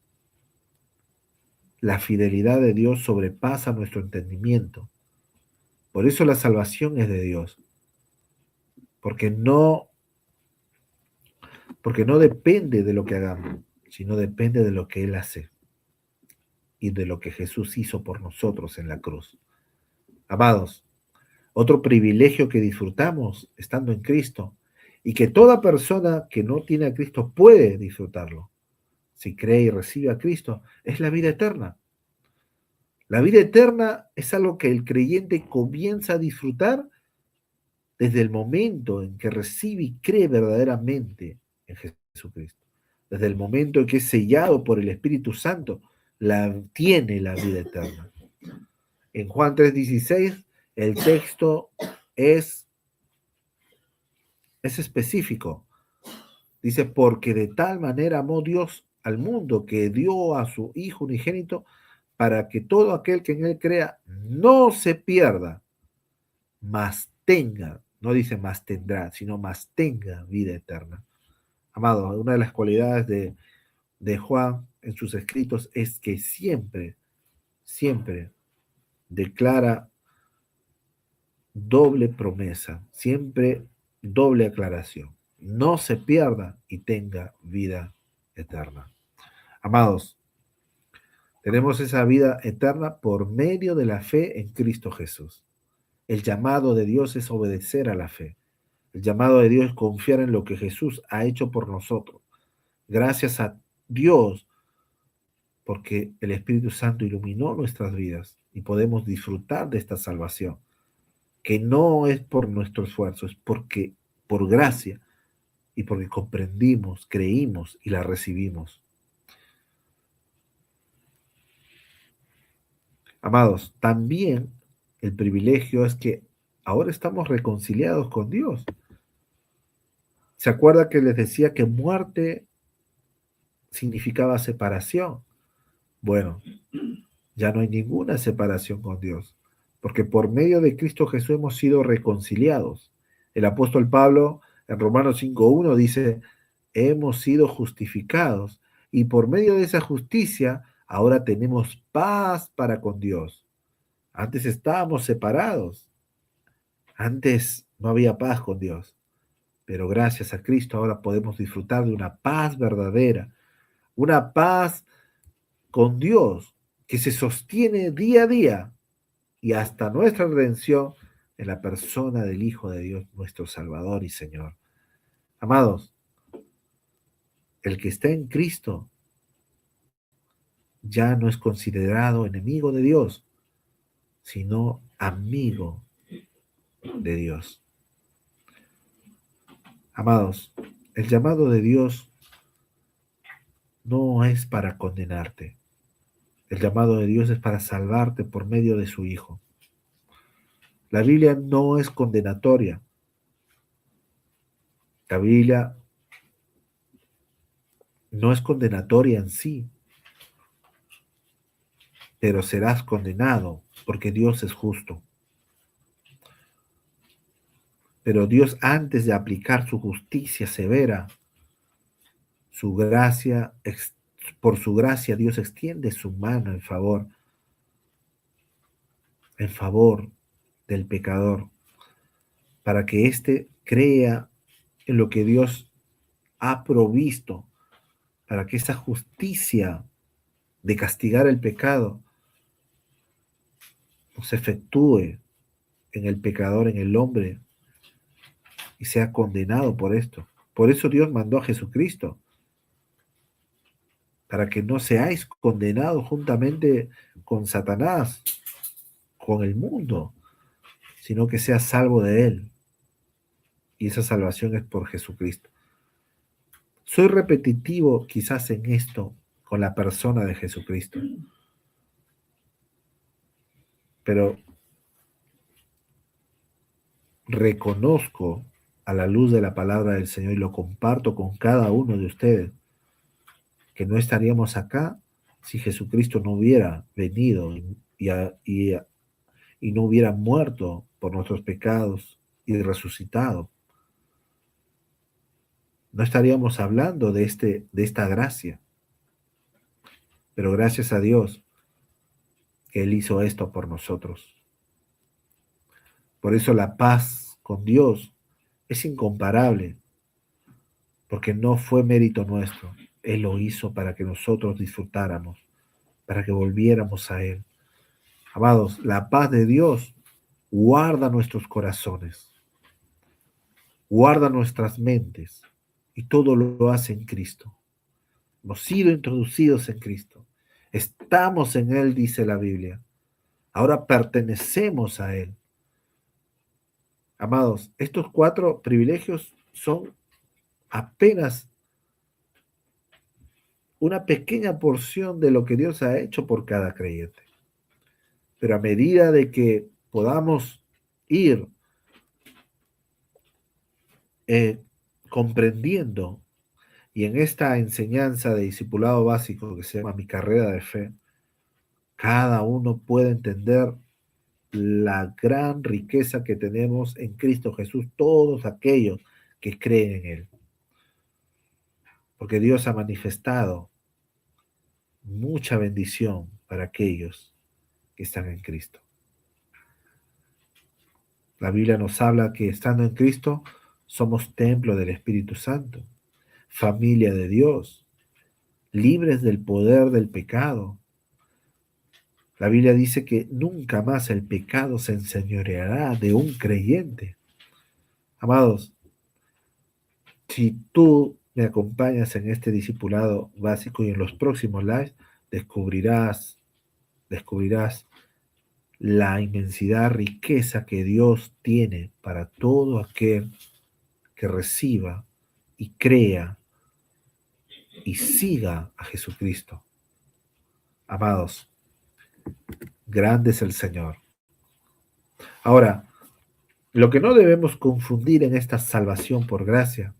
la fidelidad de Dios sobrepasa nuestro entendimiento. Por eso la salvación es de Dios, porque no, porque no depende de lo que hagamos, sino depende de lo que Él hace y de lo que Jesús hizo por nosotros en la cruz. Amados, otro privilegio que disfrutamos estando en Cristo y que toda persona que no tiene a Cristo puede disfrutarlo, si cree y recibe a Cristo, es la vida eterna. La vida eterna es algo que el creyente comienza a disfrutar desde el momento en que recibe y cree verdaderamente en Jesucristo. Desde el momento en que es sellado por el Espíritu Santo, tiene la vida eterna. En Juan 3:16, el texto es específico. Dice, porque de tal manera amó Dios al mundo que dio a su Hijo unigénito para que todo aquel que en él crea no se pierda, mas tenga, no dice más tendrá, sino más tenga vida eterna. Amado, una de las cualidades de Juan en sus escritos es que siempre, siempre declara doble promesa, siempre doble aclaración. No se pierda y tenga vida eterna. Amados, tenemos esa vida eterna por medio de la fe en Cristo Jesús. El llamado de Dios es obedecer a la fe. El llamado de Dios es confiar en lo que Jesús ha hecho por nosotros. Gracias a Dios, porque el Espíritu Santo iluminó nuestras vidas y podemos disfrutar de esta salvación, que no es por nuestro esfuerzo, es porque por gracia y porque comprendimos, creímos y la recibimos. Amados, también el privilegio es que ahora estamos reconciliados con Dios. ¿Se acuerda que les decía que muerte significaba separación? Bueno, ya no hay ninguna separación con Dios, porque por medio de Cristo Jesús hemos sido reconciliados. El apóstol Pablo en Romanos 5:1 dice, hemos sido justificados y por medio de esa justicia ahora tenemos paz para con Dios. Antes estábamos separados, antes no había paz con Dios, pero gracias a Cristo ahora podemos disfrutar de una paz verdadera, una paz con Dios que se sostiene día a día y hasta nuestra redención en la persona del Hijo de Dios, nuestro Salvador y Señor. Amados, el que está en Cristo ya no es considerado enemigo de Dios, sino amigo de Dios. Amados, el llamado de Dios no es para condenarte. El llamado de Dios es para salvarte por medio de su Hijo. La Biblia no es condenatoria. La Biblia no es condenatoria en sí, pero serás condenado porque Dios es justo. Pero Dios, antes de aplicar su justicia severa, su gracia, por su gracia, Dios extiende su mano en favor del pecador, para que éste crea en lo que Dios ha provisto, para que esa justicia de castigar el pecado no se efectúe en el pecador, en el hombre, y sea condenado por esto. Por eso Dios mandó a Jesucristo, para que no seáis condenados juntamente con Satanás, con el mundo, sino que seas salvo de él. Y esa salvación es por Jesucristo. Soy repetitivo quizás en esto con la persona de Jesucristo, pero reconozco a la luz de la palabra del Señor y lo comparto con cada uno de ustedes, que no estaríamos acá si Jesucristo no hubiera venido y no hubiera muerto por nuestros pecados y resucitado. No estaríamos hablando de esta gracia. Pero gracias a Dios que Él hizo esto por nosotros. Por eso la paz con Dios es incomparable, porque no fue mérito nuestro. Él lo hizo para que nosotros disfrutáramos, para que volviéramos a Él. Amados, la paz de Dios guarda nuestros corazones, guarda nuestras mentes, y todo lo hace en Cristo. Hemos sido introducidos en Cristo. Estamos en Él, dice la Biblia. Ahora pertenecemos a Él. Amados, estos 4 privilegios son apenas una pequeña porción de lo que Dios ha hecho por cada creyente. Pero a medida de que podamos ir comprendiendo, y en esta enseñanza de discipulado básico que se llama Mi Carrera de Fe, cada uno puede entender la gran riqueza que tenemos en Cristo Jesús, todos aquellos que creen en Él. Porque Dios ha manifestado mucha bendición para aquellos que están en Cristo. La Biblia nos habla que estando en Cristo somos templo del Espíritu Santo, familia de Dios, libres del poder del pecado. La Biblia dice que nunca más el pecado se enseñoreará de un creyente. Amados, si tú me acompañas en este discipulado básico y en los próximos lives, descubrirás la inmensidad, riqueza que Dios tiene para todo aquel que reciba y crea y siga a Jesucristo. Amados, grande es el Señor. Ahora, lo que no debemos confundir en esta salvación por gracia,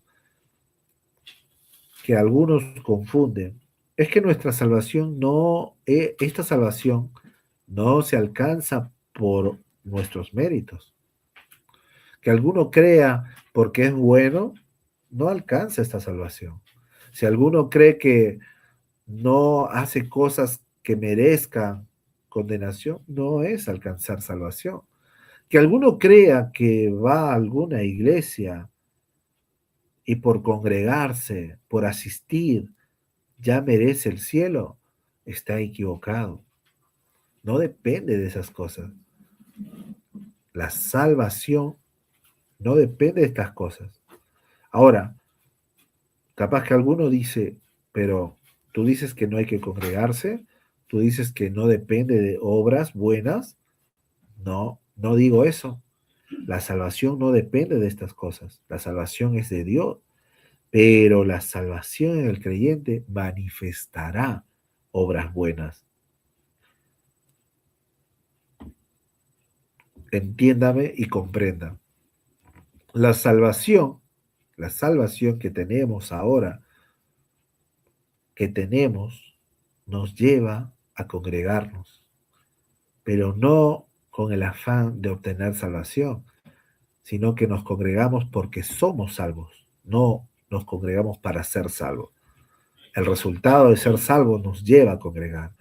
que algunos confunden, es que nuestra salvación esta salvación no se alcanza por nuestros méritos. Que alguno crea porque es bueno, no alcanza esta salvación. Si alguno cree que no hace cosas que merezcan condenación, no es alcanzar salvación. Que alguno crea que va a alguna iglesia y por congregarse, por asistir, ya merece el cielo, está equivocado. No depende de esas cosas. La salvación no depende de estas cosas. Ahora, capaz que alguno dice, pero tú dices que no hay que congregarse, tú dices que no depende de obras buenas. No, no digo eso. La salvación no depende de estas cosas. La salvación es de Dios, pero la salvación en el creyente manifestará obras buenas. Entiéndame y comprenda. La salvación que tenemos ahora, nos lleva a congregarnos, pero no con el afán de obtener salvación, sino que nos congregamos porque somos salvos, no nos congregamos para ser salvos. El resultado de ser salvo nos lleva a congregar.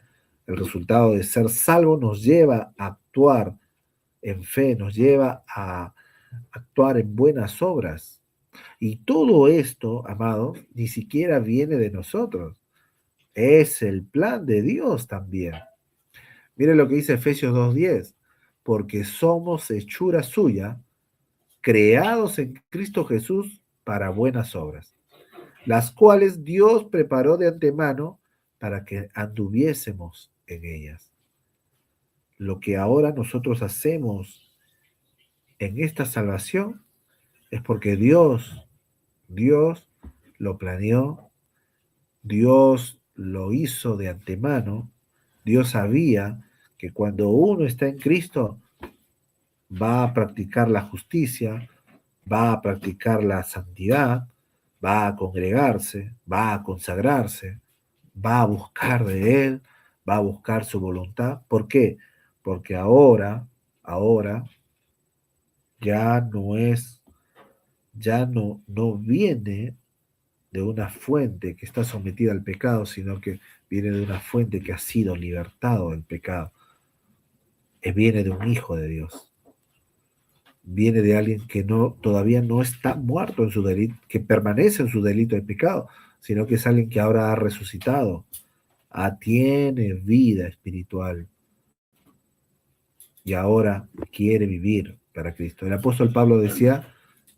El resultado de ser salvo nos lleva a actuar en fe, nos lleva a actuar en buenas obras. Y todo esto, amados, ni siquiera viene de nosotros. Es el plan de Dios también. Mire lo que dice Efesios 2:10. Porque somos hechura suya, creados en Cristo Jesús para buenas obras, las cuales Dios preparó de antemano para que anduviésemos en ellas. Lo que ahora nosotros hacemos en esta salvación es porque Dios lo planeó, Dios lo hizo de antemano, Dios sabía que cuando uno está en Cristo va a practicar la justicia, va a practicar la santidad, va a congregarse, va a consagrarse, va a buscar de Él, va a buscar su voluntad. ¿Por qué? Porque ahora ya no es, ya no viene de una fuente que está sometida al pecado, sino que viene de una fuente que ha sido libertado del pecado. Viene de un hijo de Dios. Viene de alguien que todavía no está muerto en su delito, que permanece en su delito de pecado, sino que es alguien que ahora ha resucitado, tiene vida espiritual y ahora quiere vivir para Cristo. El apóstol Pablo decía,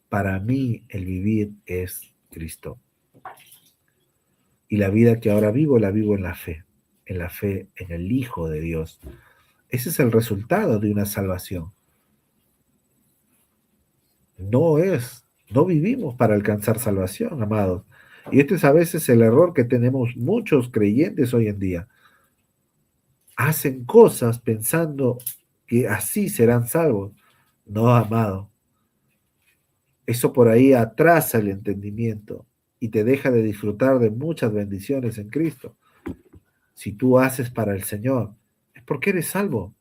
para mí el vivir es Cristo. Y la vida que ahora vivo, la vivo en la fe en el Hijo de Dios. Ese es el resultado de una salvación. No vivimos para alcanzar salvación, amados. Y este es a veces el error que tenemos muchos creyentes hoy en día. Hacen cosas pensando que así serán salvos. No, amado. Eso por ahí atrasa el entendimiento y te deja de disfrutar de muchas bendiciones en Cristo. Si tú haces para el Señor, es porque eres salvo.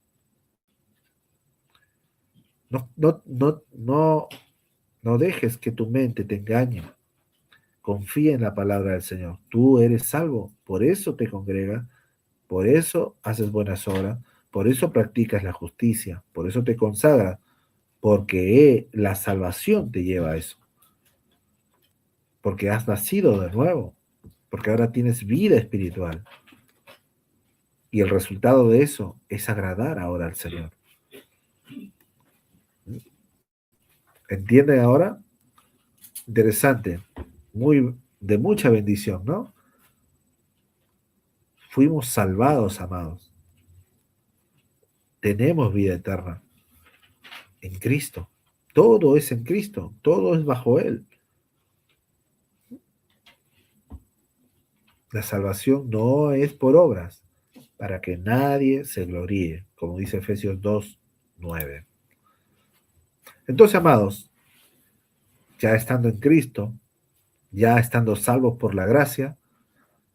No dejes que tu mente te engañe. Confía en la palabra del Señor. Tú eres salvo, por eso te congregas, por eso haces buenas obras, por eso practicas la justicia, por eso te consagras, porque la salvación te lleva a eso, porque has nacido de nuevo, porque ahora tienes vida espiritual. Y el resultado de eso es agradar ahora al Señor. ¿Entienden ahora? Interesante, de mucha bendición, ¿no? Fuimos salvados, amados. Tenemos vida eterna en Cristo. Todo es en Cristo, todo es bajo Él. La salvación no es por obras, para que nadie se gloríe, como dice Efesios 2:9. Entonces, amados, ya estando en Cristo, ya estando salvos por la gracia,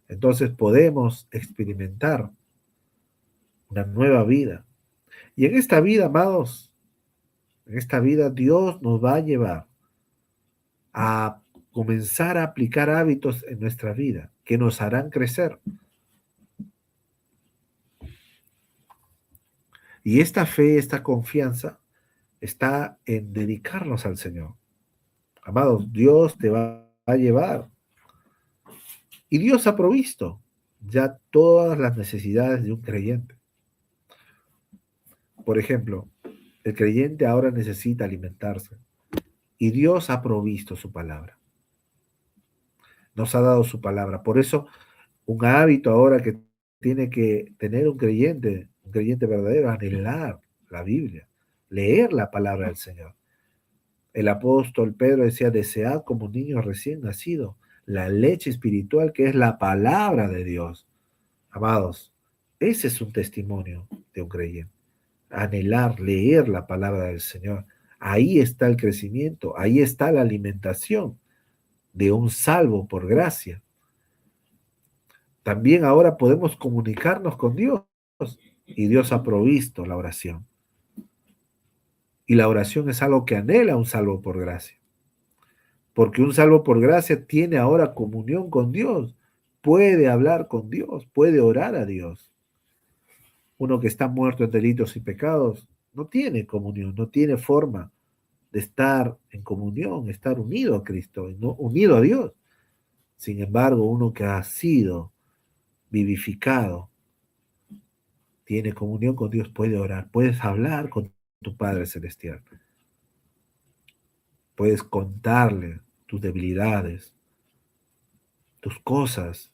entonces podemos experimentar una nueva vida. Y en esta vida, amados, en esta vida Dios nos va a llevar a comenzar a aplicar hábitos en nuestra vida que nos harán crecer. Y esta fe, esta confianza está en dedicarnos al Señor. Amados, Dios te va a llevar. Y Dios ha provisto ya todas las necesidades de un creyente. Por ejemplo, el creyente ahora necesita alimentarse. Y Dios ha provisto su palabra. Nos ha dado su palabra. Por eso, un hábito ahora que tiene que tener un creyente verdadero, anhelar la Biblia, leer la palabra del Señor. El apóstol Pedro decía, desead como niños recién nacidos la leche espiritual que es la palabra de Dios. Amados, ese es un testimonio de un creyente. Anhelar, leer la palabra del Señor. Ahí está el crecimiento, ahí está la alimentación de un salvo por gracia. También ahora podemos comunicarnos con Dios y Dios ha provisto la oración. Y la oración es algo que anhela un salvo por gracia. Porque un salvo por gracia tiene ahora comunión con Dios, puede hablar con Dios, puede orar a Dios. Uno que está muerto en delitos y pecados no tiene comunión, no tiene forma de estar en comunión, estar unido a Cristo, no unido a Dios. Sin embargo, uno que ha sido vivificado, tiene comunión con Dios, puede orar, puedes hablar con tu Padre Celestial, puedes contarle tus debilidades, tus cosas,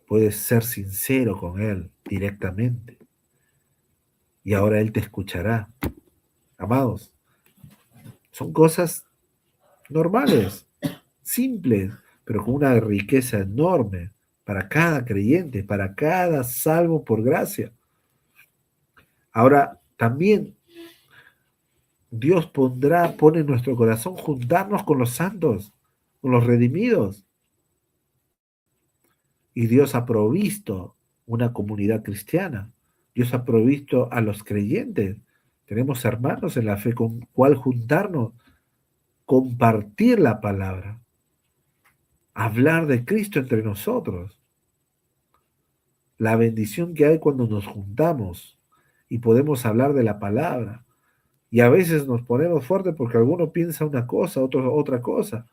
puedes ser sincero con Él directamente y ahora Él te escuchará. Amados, son cosas normales, simples, pero con una riqueza enorme para cada creyente, para cada salvo por gracia. Ahora, también Dios pone en nuestro corazón juntarnos con los santos, con los redimidos. Y Dios ha provisto una comunidad cristiana. Dios ha provisto a los creyentes. Tenemos hermanos en la fe con cual juntarnos, compartir la palabra, hablar de Cristo entre nosotros. La bendición que hay cuando nos juntamos y podemos hablar de la palabra. Y a veces nos ponemos fuertes porque alguno piensa una cosa, otro otra cosa.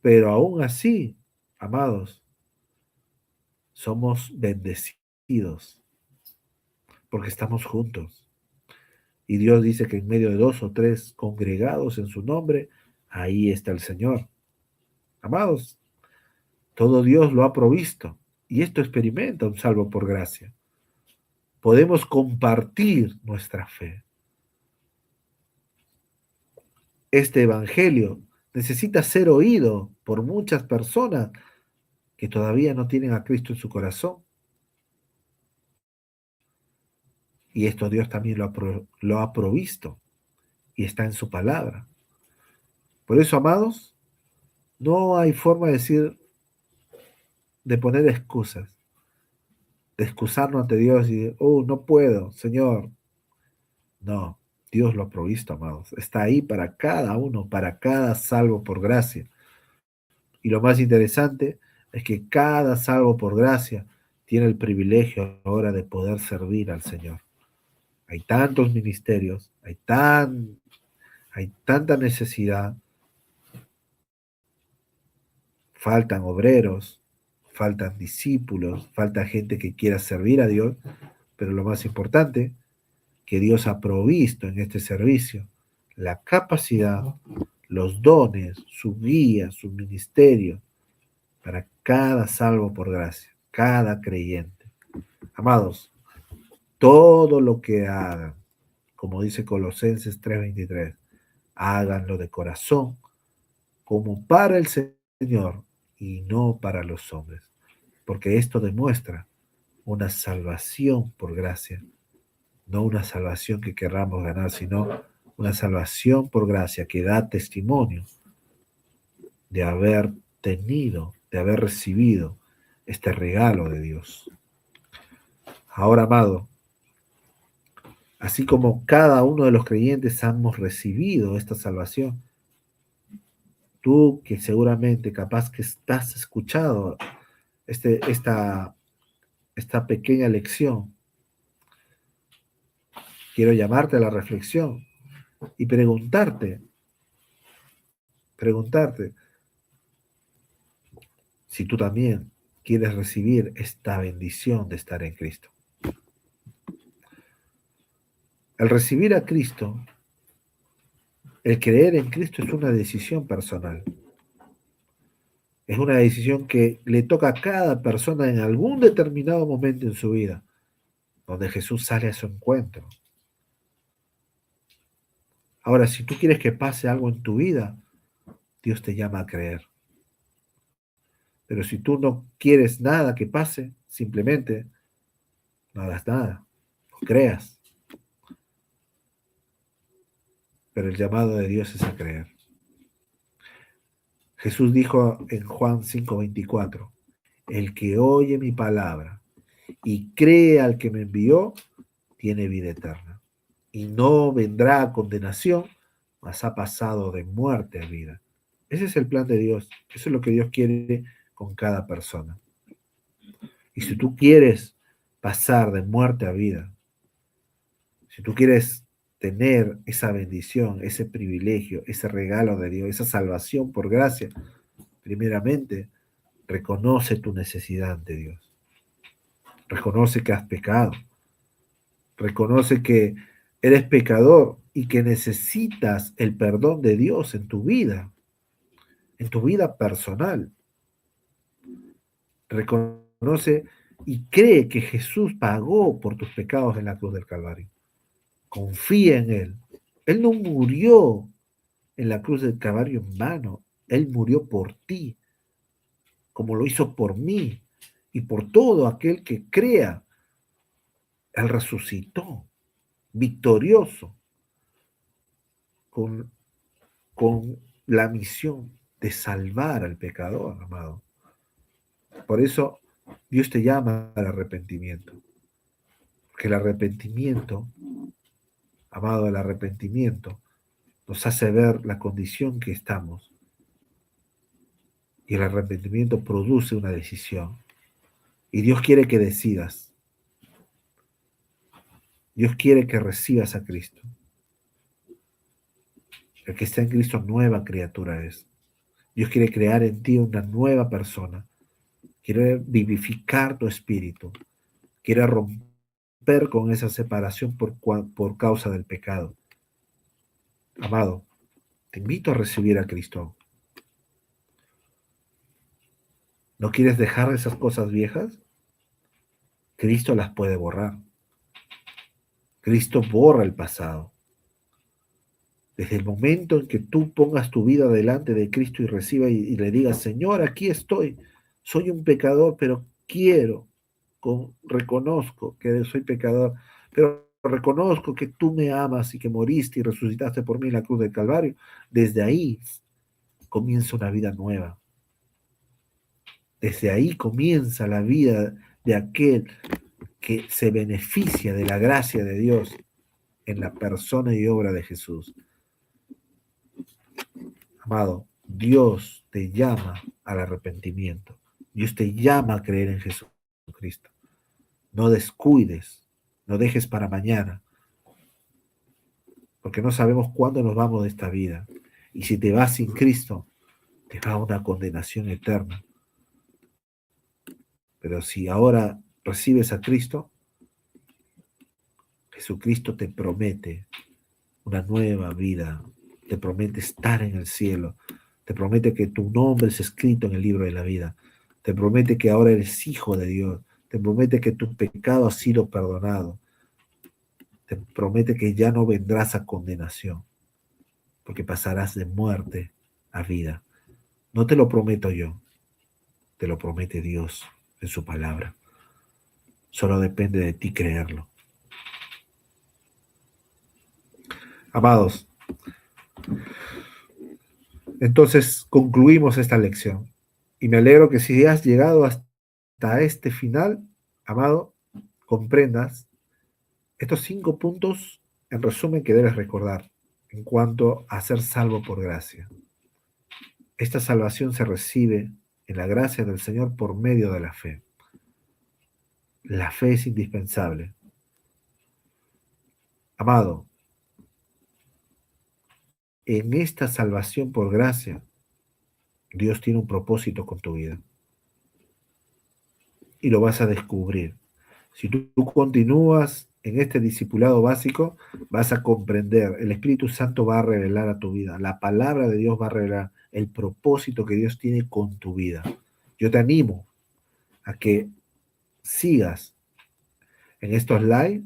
Pero aún así, amados, somos bendecidos porque estamos juntos. Y Dios dice que en medio de dos o tres congregados en su nombre, ahí está el Señor. Amados, todo Dios lo ha provisto. Y esto experimenta un salvo por gracia. Podemos compartir nuestra fe. Este evangelio necesita ser oído por muchas personas que todavía no tienen a Cristo en su corazón. Y esto Dios también lo ha provisto y está en su palabra. Por eso, amados, no hay forma de decir, de poner excusas, de excusarnos ante Dios y, oh, no puedo, Señor. No, Dios lo ha provisto, amados. Está ahí para cada uno, para cada salvo por gracia. Y lo más interesante es que cada salvo por gracia tiene el privilegio ahora de poder servir al Señor. Hay tantos ministerios, hay tanta necesidad, faltan obreros, faltan discípulos, falta gente que quiera servir a Dios, pero lo más importante, que Dios ha provisto en este servicio la capacidad, los dones, su guía, su ministerio para cada salvo por gracia, cada creyente. Amados, todo lo que hagan, como dice Colosenses 3:23, háganlo de corazón, como para el Señor y no para los hombres, porque esto demuestra una salvación por gracia, no una salvación que querramos ganar, sino una salvación por gracia que da testimonio de haber tenido, de haber recibido este regalo de Dios. Ahora, amado, así como cada uno de los creyentes hemos recibido esta salvación, tú que seguramente capaz que estás escuchado esta pequeña lección, quiero llamarte a la reflexión y preguntarte si tú también quieres recibir esta bendición de estar en Cristo. El recibir a Cristo, el creer en Cristo es una decisión personal. Es una decisión que le toca a cada persona en algún determinado momento en su vida, donde Jesús sale a su encuentro. Ahora, si tú quieres que pase algo en tu vida, Dios te llama a creer. Pero si tú no quieres nada que pase, simplemente no hagas nada, no creas. Pero el llamado de Dios es a creer. Jesús dijo en Juan 5:24, el que oye mi palabra y cree al que me envió, tiene vida eterna. Y no vendrá a condenación, mas ha pasado de muerte a vida. Ese es el plan de Dios. Eso es lo que Dios quiere con cada persona. Y si tú quieres pasar de muerte a vida, si tú quieres tener esa bendición, ese privilegio, ese regalo de Dios, esa salvación por gracia, primeramente, reconoce tu necesidad ante Dios. Reconoce que has pecado. Reconoce que eres pecador y que necesitas el perdón de Dios en tu vida personal. Reconoce y cree que Jesús pagó por tus pecados en la cruz del Calvario. Confía en Él. Él no murió en la cruz del Calvario en vano. Él murió por ti, como lo hizo por mí y por todo aquel que crea. Él resucitó, victorioso. con, con la misión de salvar al pecador, amado. Por eso Dios te llama al arrepentimiento. Porque el arrepentimiento, amado, el arrepentimiento nos hace ver la condición que estamos. Y el arrepentimiento produce una decisión. Y Dios quiere que decidas. Dios quiere que recibas a Cristo. El que está en Cristo, nueva criatura es. Dios quiere crear en ti una nueva persona. Quiere vivificar tu espíritu. Quiere romper con esa separación por causa del pecado. Amado, te invito a recibir a Cristo. ¿No quieres dejar esas cosas viejas? Cristo las puede borrar. Cristo borra el pasado. Desde el momento en que tú pongas tu vida delante de Cristo y reciba y le digas, Señor, aquí estoy, soy un pecador, pero reconozco que soy pecador, pero reconozco que tú me amas y que moriste y resucitaste por mí en la cruz del Calvario. Desde ahí comienza una vida nueva. Desde ahí comienza la vida de aquel que se beneficia de la gracia de Dios en la persona y obra de Jesús. Amado, Dios te llama al arrepentimiento. Dios te llama a creer en Jesucristo. No descuides, no dejes para mañana, porque no sabemos cuándo nos vamos de esta vida. Y si te vas sin Cristo, te va a una condenación eterna. Pero si ahora recibes a Cristo, Jesucristo te promete una nueva vida, te promete estar en el cielo, te promete que tu nombre es escrito en el libro de la vida, te promete que ahora eres hijo de Dios, te promete que tu pecado ha sido perdonado, te promete que ya no vendrás a condenación, porque pasarás de muerte a vida. No te lo prometo yo, te lo promete Dios en su palabra. Solo depende de ti creerlo. Amados, entonces concluimos esta lección y me alegro que si has llegado hasta este final, amado, comprendas estos 5 puntos en resumen que debes recordar en cuanto a ser salvo por gracia. Esta salvación se recibe en la gracia del Señor por medio de la fe. La fe es indispensable. Amado, en esta salvación por gracia, Dios tiene un propósito con tu vida. Y lo vas a descubrir. Si tú continúas en este discipulado básico, vas a comprender. El Espíritu Santo va a revelar a tu vida. La palabra de Dios va a revelar el propósito que Dios tiene con tu vida. Yo te animo a que sigas en estos live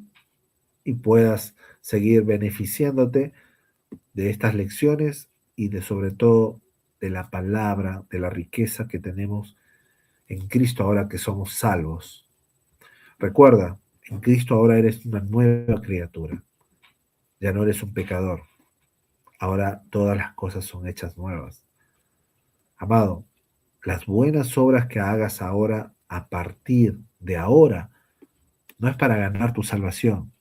y puedas seguir beneficiándote de estas lecciones y de sobre todo de la palabra, de la riqueza que tenemos en Cristo ahora que somos salvos. Recuerda, en Cristo ahora eres una nueva criatura. Ya no eres un pecador. Ahora todas las cosas son hechas nuevas. Amado, las buenas obras que hagas ahora, a partir de ahora, no es para ganar tu salvación,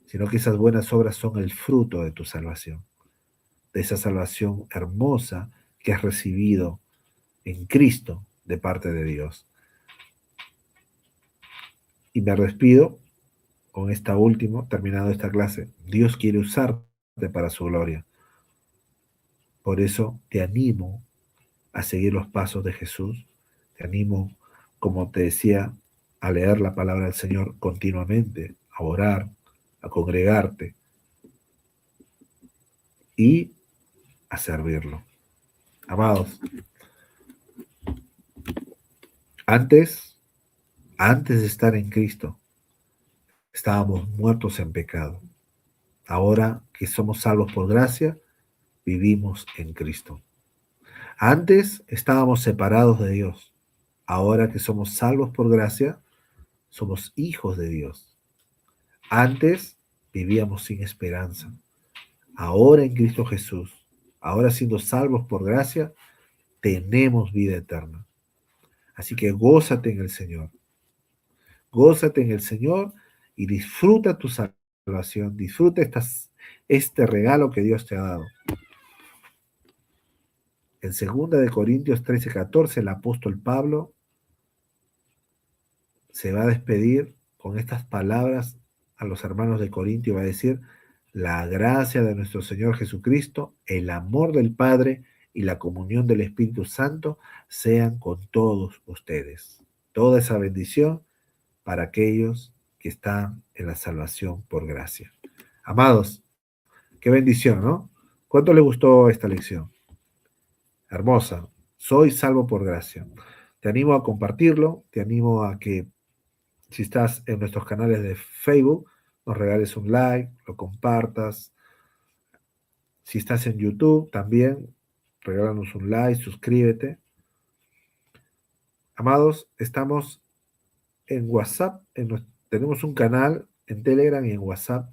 sino que esas buenas obras son el fruto de tu salvación, de esa salvación hermosa que has recibido en Cristo de parte de Dios. Y me despido con esta última, terminado esta clase. Dios quiere usarte para su gloria. Por eso te animo a seguir los pasos de Jesús. Te animo, como te decía, a leer la palabra del Señor continuamente, a orar, a congregarte y a servirlo. Amados, antes de estar en Cristo, estábamos muertos en pecado. Ahora que somos salvos por gracia, vivimos en Cristo. Antes estábamos separados de Dios. Ahora que somos salvos por gracia, somos hijos de Dios. Antes vivíamos sin esperanza. ahora en Cristo Jesús, ahora siendo salvos por gracia, tenemos vida eterna. Así que gózate en el Señor y disfruta tu salvación, disfruta este regalo que Dios te ha dado. En 2 Corintios 13:14, el apóstol Pablo se va a despedir con estas palabras a los hermanos de Corintio y va a decir: la gracia de nuestro Señor Jesucristo, el amor del Padre y la comunión del Espíritu Santo sean con todos ustedes. Toda esa bendición para aquellos que están en la salvación por gracia. Amados, qué bendición, ¿no? ¿Cuánto les gustó esta lección? Hermosa. Soy salvo por gracia. Te animo a compartirlo, te animo a que si estás en nuestros canales de Facebook, nos regales un like, lo compartas. Si estás en YouTube, también regálanos un like, suscríbete. Amados, estamos en WhatsApp, tenemos un canal en Telegram y en WhatsApp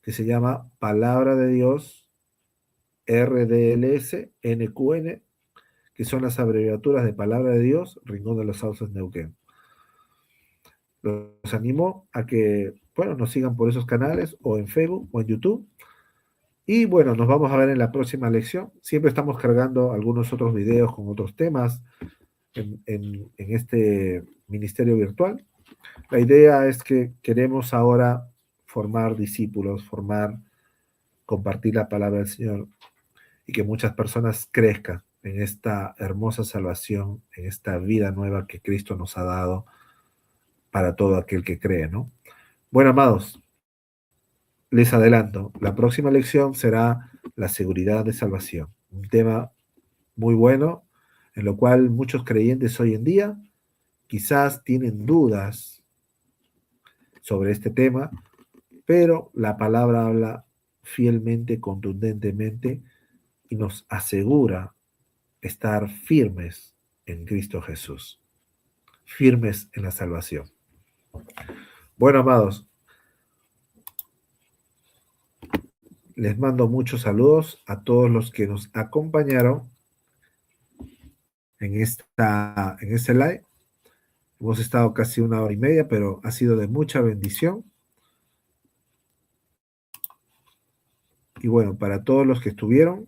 que se llama Palabra de Dios RDLS NQN, que son las abreviaturas de Palabra de Dios Rincón de los Sauces Neuquén. Los animo a que, bueno, nos sigan por esos canales o en Facebook o en YouTube. Y bueno, nos vamos a ver en la próxima lección. Siempre estamos cargando algunos otros videos con otros temas en este ministerio virtual. La idea es que queremos ahora formar discípulos, compartir la palabra del Señor y que muchas personas crezcan en esta hermosa salvación, en esta vida nueva que Cristo nos ha dado para todo aquel que cree, ¿no? Bueno, amados, les adelanto, la próxima lección será la seguridad de salvación, un tema muy bueno, en lo cual muchos creyentes hoy en día quizás tienen dudas sobre este tema, pero la palabra habla fielmente, contundentemente y nos asegura estar firmes en Cristo Jesús, firmes en la salvación. Bueno, amados, les mando muchos saludos a todos los que nos acompañaron en este live. Hemos estado casi 1 hora y media, pero ha sido de mucha bendición. Y bueno, para todos los que estuvieron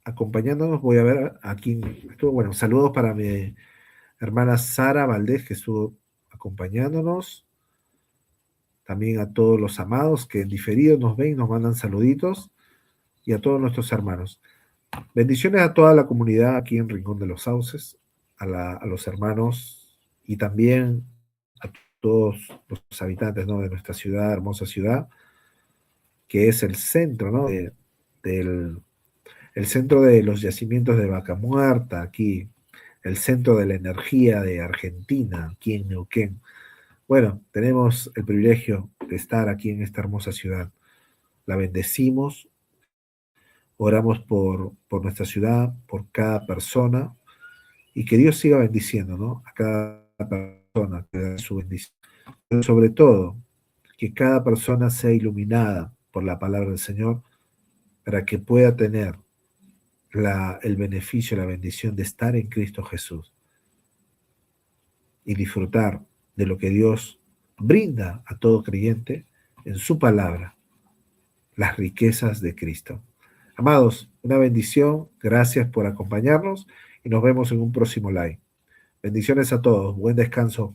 acompañándonos, voy a ver a quién estuvo. Bueno, saludos para mi hermana Sara Valdés, que estuvo acompañándonos. También a todos los amados que en diferido nos ven, nos mandan saluditos. Y a todos nuestros hermanos. Bendiciones a toda la comunidad aquí en Rincón de los Sauces, a los hermanos y también a todos los habitantes, ¿no?, de nuestra ciudad, hermosa ciudad, que es el centro, ¿no?, el centro de los yacimientos de Vaca Muerta, aquí, el centro de la energía de Argentina, aquí en Neuquén. Bueno, tenemos el privilegio de estar aquí en esta hermosa ciudad. La bendecimos. Oramos por nuestra ciudad, por cada persona, y que Dios siga bendiciendo, ¿no?, a cada persona, que dé su bendición. Pero sobre todo, que cada persona sea iluminada por la palabra del Señor para que pueda tener el beneficio, la bendición de estar en Cristo Jesús y disfrutar de lo que Dios brinda a todo creyente en su palabra, las riquezas de Cristo. Amados, una bendición, gracias por acompañarnos y nos vemos en un próximo live. Bendiciones a todos, buen descanso.